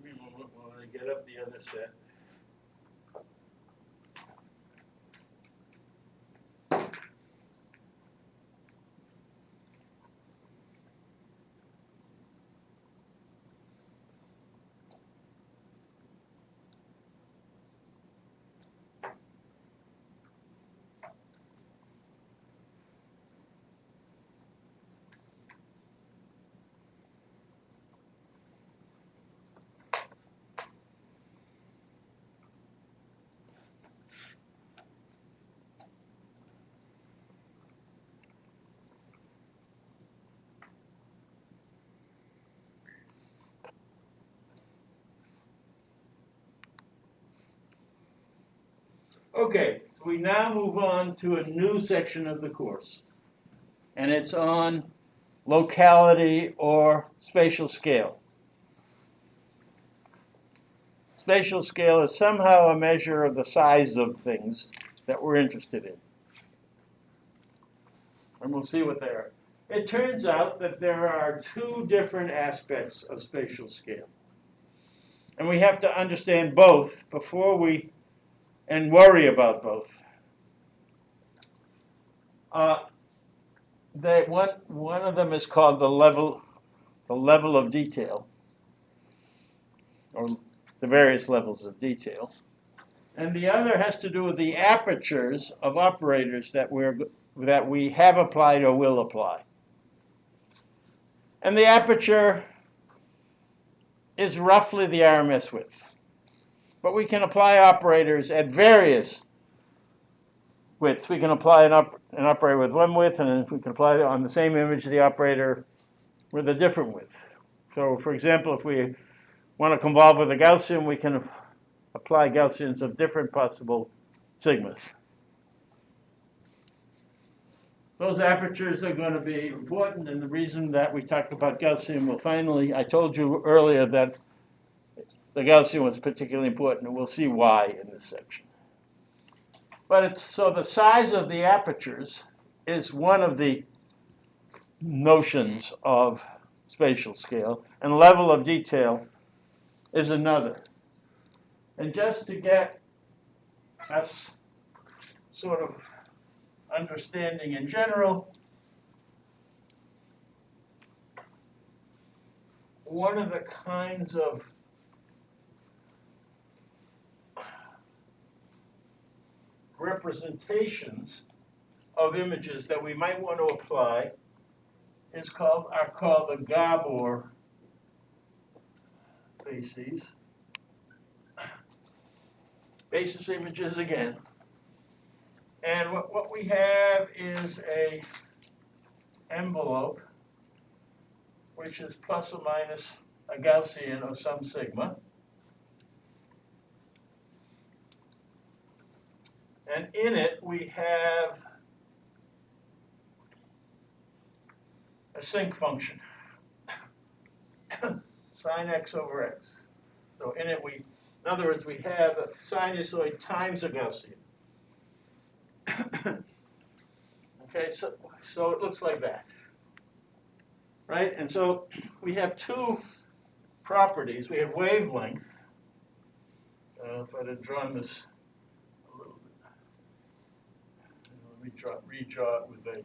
give me a moment while I get up the other set. Okay, so we now move on to a new section of the course, and it's on locality or spatial scale. Spatial scale is somehow a measure of the size of things that we're interested in. And we'll see what they are. It turns out that there are two different aspects of spatial scale. And we have to understand both before we, and worry about both. One of them is called the level of detail, or the various levels of detail. And the other has to do with the apertures of operators that we have applied or will apply. And the aperture is roughly the RMS width. But we can apply operators at various widths. We can apply an operator with one width, and we can apply on the same image the operator with a different width. So, for example, if we want to convolve with a Gaussian, we can apply Gaussians of different possible sigmas. Those apertures are going to be important, and the reason that we talked about Gaussian, well, finally, I told you earlier that the Gaussian was particularly important, and we'll see why in this section. But so the size of the apertures is one of the notions of spatial scale, and level of detail is another. And just to get us sort of understanding in general, one of the kinds of representations of images that we might want to apply are called the Gabor bases. Basis images again. And what we have is a envelope which is plus or minus a Gaussian of some sigma. And in it we have a sinc function, sine x over x. So in it in other words, we have a sinusoid times a Gaussian. Okay, so it looks like that, right? And so we have two properties. We have wavelength. If I'd have drawn this a little bit, let me redraw it with a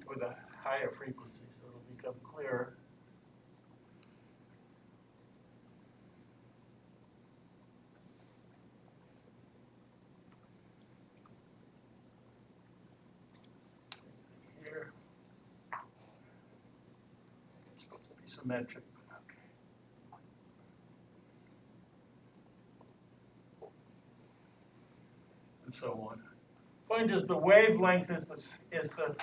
with a higher frequency, so it'll become clearer. Here, it's supposed to be symmetric. Okay. And so on. Point is, the wavelength is the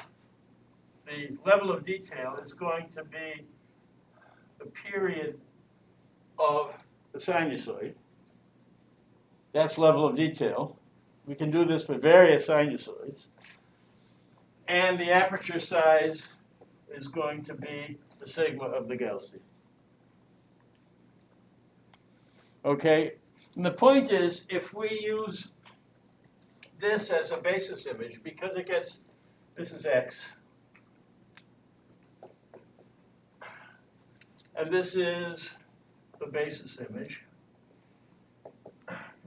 level of detail is going to be the period of the sinusoid. That's level of detail. We can do this for various sinusoids. And the aperture size is going to be the sigma of the Gaussian. Okay? And the point is, if we use this as a basis image, because this is x, and this is the basis image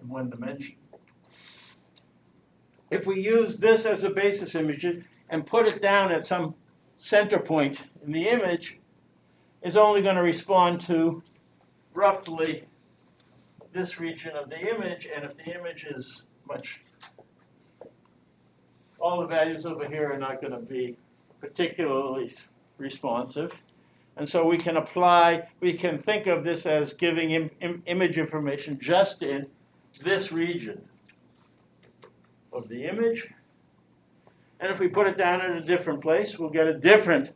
in one dimension. If we use this as a basis image and put it down at some center point in the image, it's only going to respond to roughly this region of the image, and if the image is all the values over here are not going to be particularly responsive. And so we can think of this as giving image information just in this region of the image. And if we put it down in a different place, we'll get a different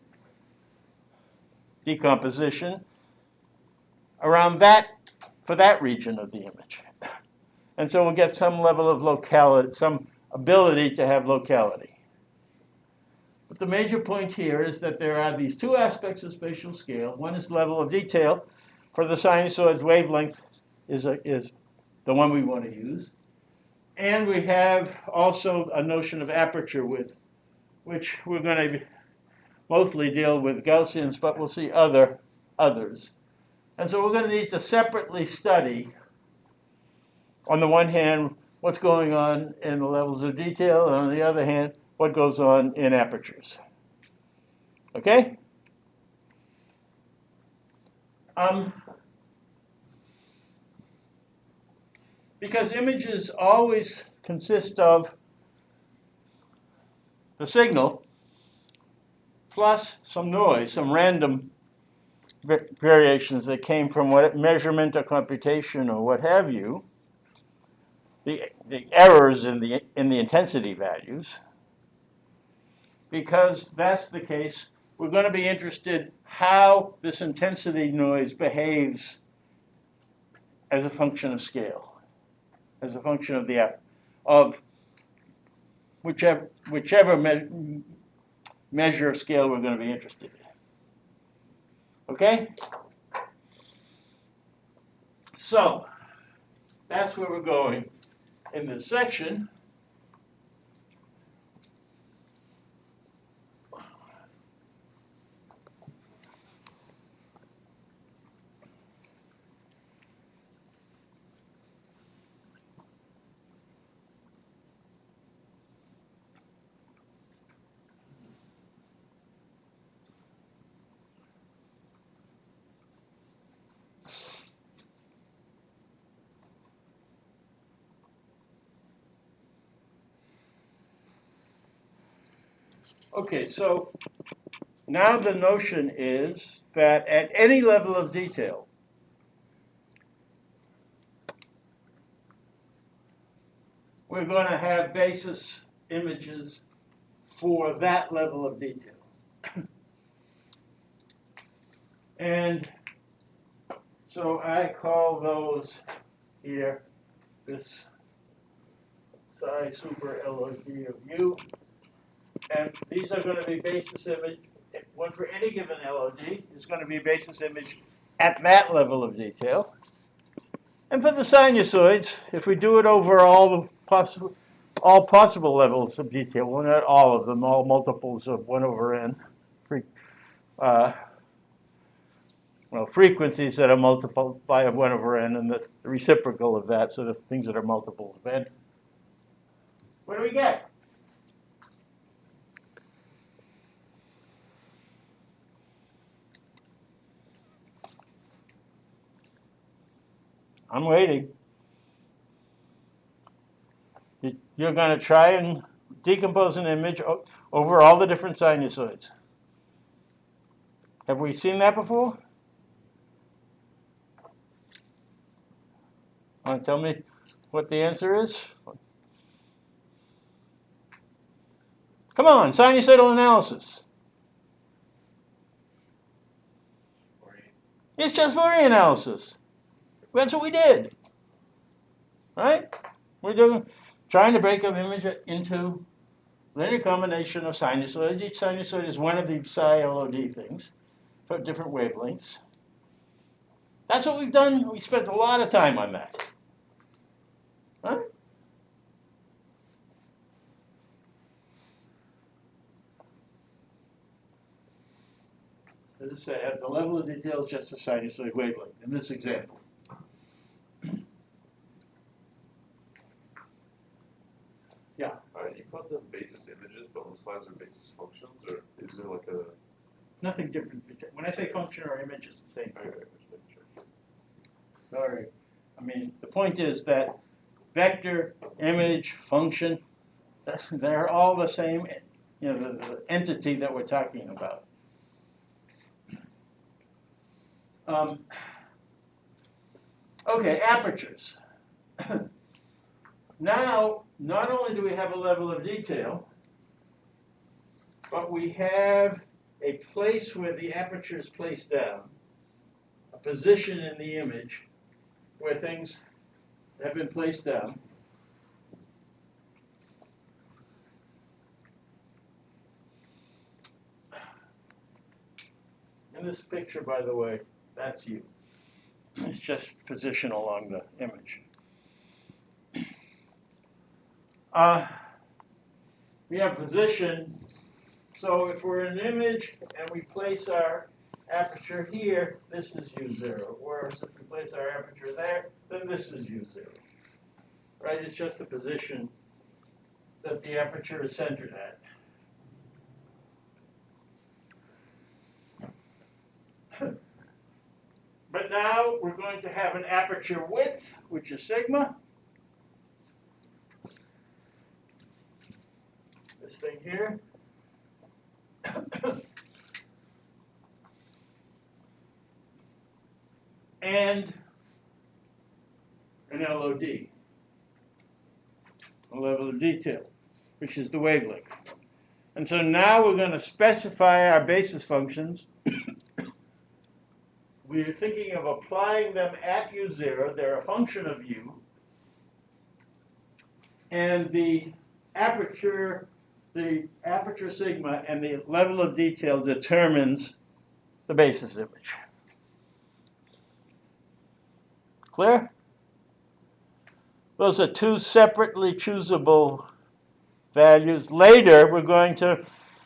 decomposition around for that region of the image. And so we'll get some level of locality, some ability to have locality. But the major point here is that there are these two aspects of spatial scale. One is level of detail. For the sinusoid's wavelength is the one we want to use. And we have also a notion of aperture width, which we're going to mostly deal with Gaussians, but we'll see others. And so we're going to need to separately study, on the one hand, what's going on in the levels of detail, and on the other hand, what goes on in apertures. Okay? Because images always consist of the signal plus some noise, some random variations that came from measurement or computation or what have you, the errors in the intensity values. Because that's the case, we're going to be interested how this intensity noise behaves as a function of scale, as a function of whichever measure of scale we're going to be interested in. Okay? So, that's where we're going in this section. Okay, so now the notion is that at any level of detail, we're going to have basis images for that level of detail. And so I call those here this psi super LOD of U. And these are going to be basis image. One for any given LOD is going to be basis image at that level of detail. And for the sinusoids, if we do it over all possible levels of detail, well, not all of them, all multiples of 1 over n, frequencies that are multiplied by 1 over n, and the reciprocal of that, so the things that are multiples of n. What do we get? I'm waiting. You're going to try and decompose an image over all the different sinusoids. Have we seen that before? Want to tell me what the answer is? Come on, sinusoidal analysis. It's just Fourier analysis. That's what we did. Right? We're trying to break up image into linear combination of sinusoids. Each sinusoid is one of the psi LOD things for different wavelengths. That's what we've done. We spent a lot of time on that. Right? As I say, at the level of detail is just a sinusoid wavelength in this example. Yeah. You called them basis images, but on the slides are basis functions, or is there like a? Nothing different. When I say function or image, it's the same thing. Sure. Sorry. I mean, the point is that vector, image, function, they're all the same, the entity that we're talking about. Okay, apertures. Now, not only do we have a level of detail, but we have a place where the aperture is placed down, a position in the image where things have been placed down. In this picture, by the way, that's you. It's just position along the image. We have position. So if we're in an image and we place our aperture here, this is U0. Whereas if we place our aperture there, then this is U0. Right? It's just the position that the aperture is centered at. But now we're going to have an aperture width, which is sigma. This thing here. And an LOD, a level of detail, which is the wavelength. And so now we're going to specify our basis functions. We're thinking of applying them at U0. They're a function of U. And the aperture sigma and the level of detail determines the basis image. Clear? Those are two separately choosable values. Later, we're going to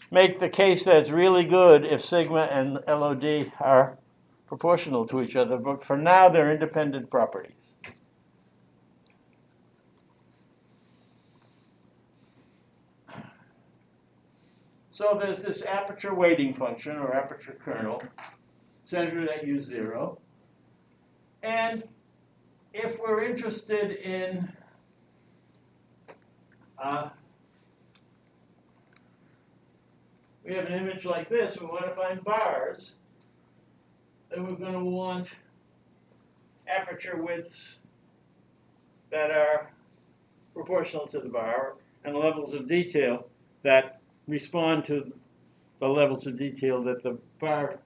make the case that it's really good if sigma and LOD are proportional to each other, but for now, they're independent properties. So there's this aperture weighting function, or aperture kernel, centered at U0. And if we're interested in we have an image like this, we want to find bars, then we're going to want aperture widths that are proportional to the bar and levels of detail that respond to the levels of detail that the bar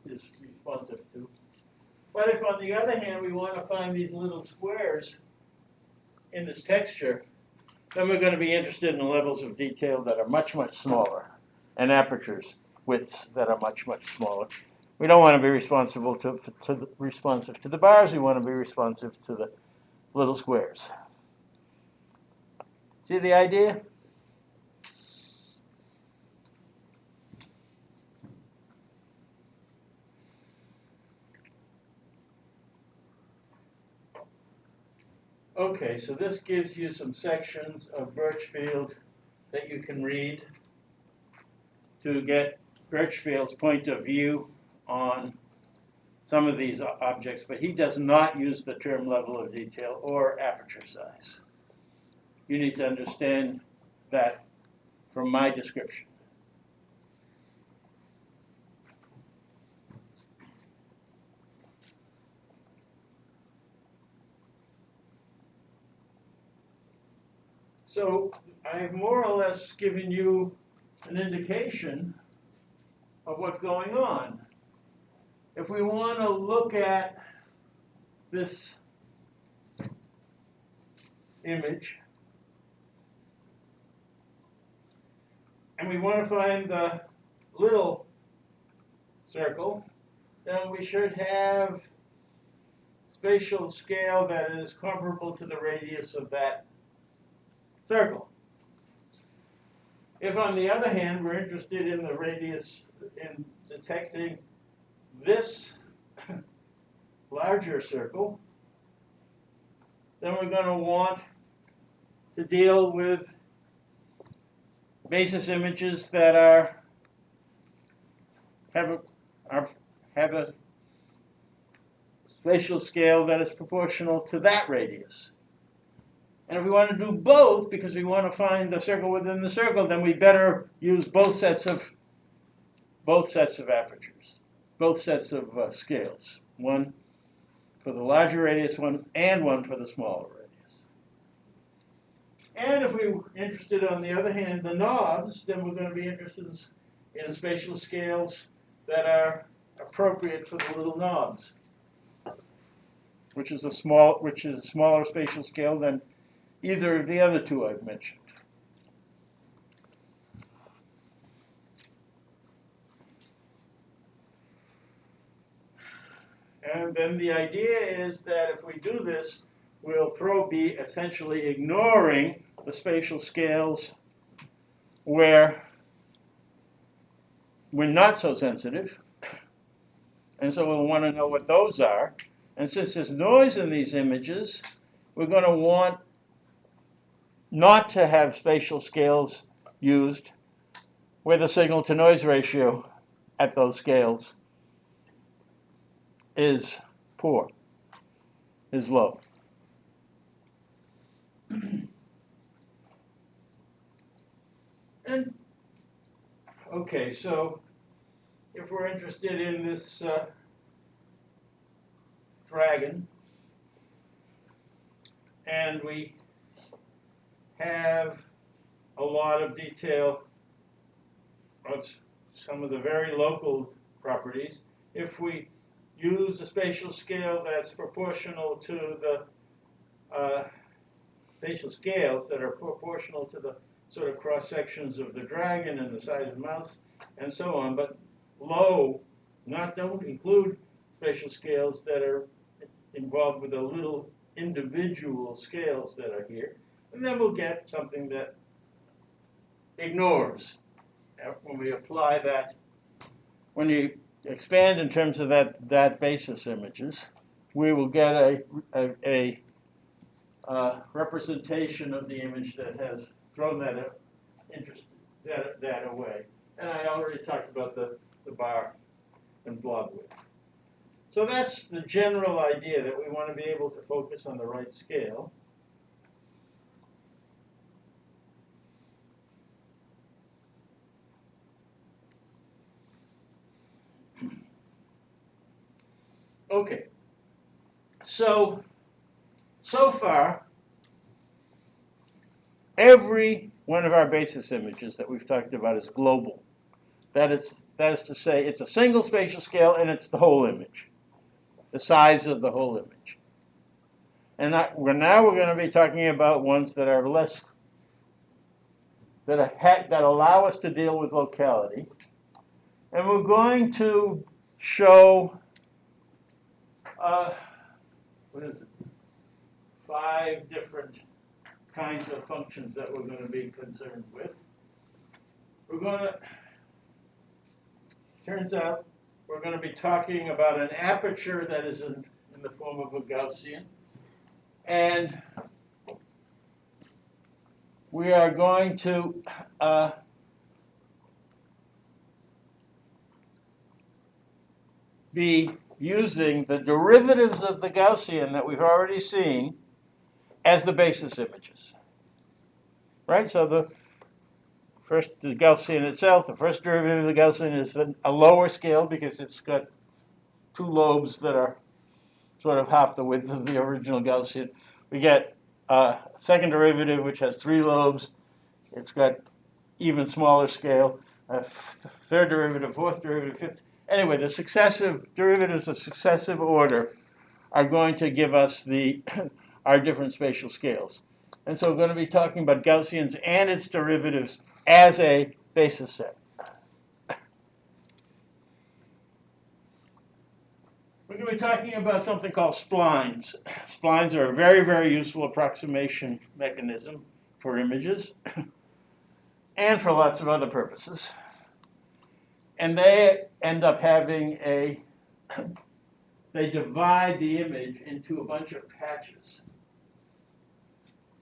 is responsive to. But if, on the other hand, we want to find these little squares in this texture, then we're going to be interested in the levels of detail that are much, much smaller, and apertures widths that are much, much smaller. We don't want to be responsive to the bars. We want to be responsive to the little squares. See the idea? Okay, so this gives you some sections of Birchfield that you can read to get Birchfield's point of view on some of these objects, but he does not use the term level of detail or aperture size. You need to understand that from my description. So I've more or less given you an indication of what's going on. If we want to look at this image, and we want to find the little circle, then we should have spatial scale that is comparable to the radius of that circle. If, on the other hand, we're interested in the radius in detecting this larger circle, then we're going to want to deal with basis images that have a spatial scale that is proportional to that radius. And if we want to do both, because we want to find the circle within the circle, then we better use both sets of apertures, both sets of scales. One for the larger radius, one for the smaller radius. And if we were interested, on the other hand, the knobs, then we're going to be interested in spatial scales that are appropriate for the little knobs, which is a smaller spatial scale than either of the other two I've mentioned. And then the idea is that if we do this, we'll be essentially ignoring the spatial scales where we're not so sensitive. And so we'll want to know what those are. And since there's noise in these images, we're going to want not to have spatial scales used where the signal-to-noise ratio at those scales is poor, is low. And, okay, so if we're interested in this dragon, and we have a lot of detail of some of the very local properties, if we use a spatial scale that's proportional to the spatial scales that are proportional to the sort of cross sections of the dragon and the size of the mouth and so on, but don't include spatial scales that are involved with the little individual scales that are here, and then we'll get something that ignores. When we apply that, when you expand in terms of that basis images, we will get a representation of the image that has thrown that away. And I already talked about the bar and blob width. So that's the general idea, that we want to be able to focus on the right scale. Okay. So far, every one of our basis images that we've talked about is global. That is to say, it's a single spatial scale and it's the whole image, the size of the whole image. And we're going to be talking about ones that are less, that allow us to deal with locality. And we're going to show, what is it, 5 different kinds of functions that we're going to be concerned with. We're going to, turns out, we're going to be talking about an aperture that is in the form of a Gaussian. And we are going to be using the derivatives of the Gaussian that we've already seen as the basis images. Right? So the Gaussian itself, the first derivative of the Gaussian is a lower scale because it's got 2 lobes that are sort of half the width of the original Gaussian. We get a second derivative which has 3 lobes. It's got even smaller scale. Third derivative, fourth derivative, fifth. Anyway, the successive derivatives of successive order are going to give us our different spatial scales. And so we're going to be talking about Gaussians and its derivatives as a basis set. We're going to be talking about something called splines. Splines are a very, very useful approximation mechanism for images and for lots of other purposes. And they end up having they divide the image into a bunch of patches,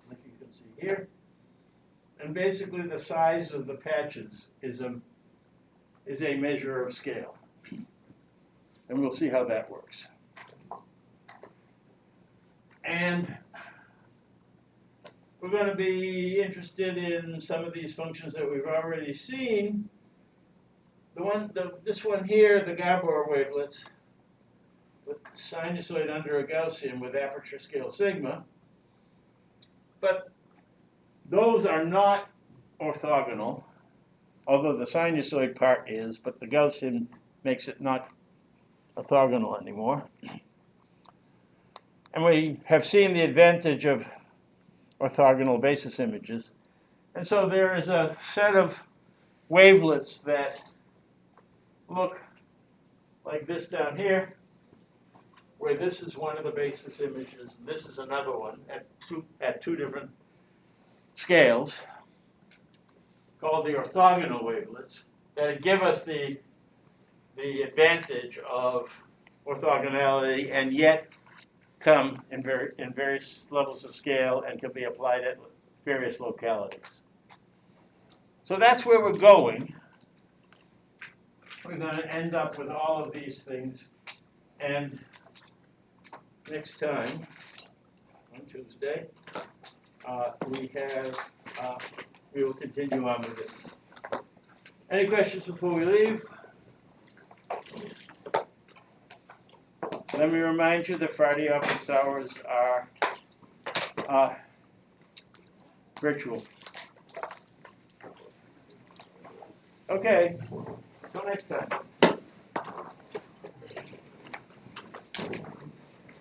like you can see here. And basically the size of the patches is a measure of scale. And we'll see how that works. And we're going to be interested in some of these functions that we've already seen. This one here, the Gabor wavelets, with sinusoid under a Gaussian with aperture scale sigma. But those are not orthogonal, although the sinusoid part is, but the Gaussian makes it not orthogonal anymore. And we have seen the advantage of orthogonal basis images. And so there is a set of wavelets that look like this down here, where this is one of the basis images, and this is another one at two different scales, called the orthogonal wavelets, that give us the advantage of orthogonality and yet come in various levels of scale and can be applied at various localities. So that's where we're going. We're going to end up with all of these things, and next time, on Tuesday, we will continue on with this. Any questions before we leave? Let me remind you that Friday office hours are virtual. Okay, till next time.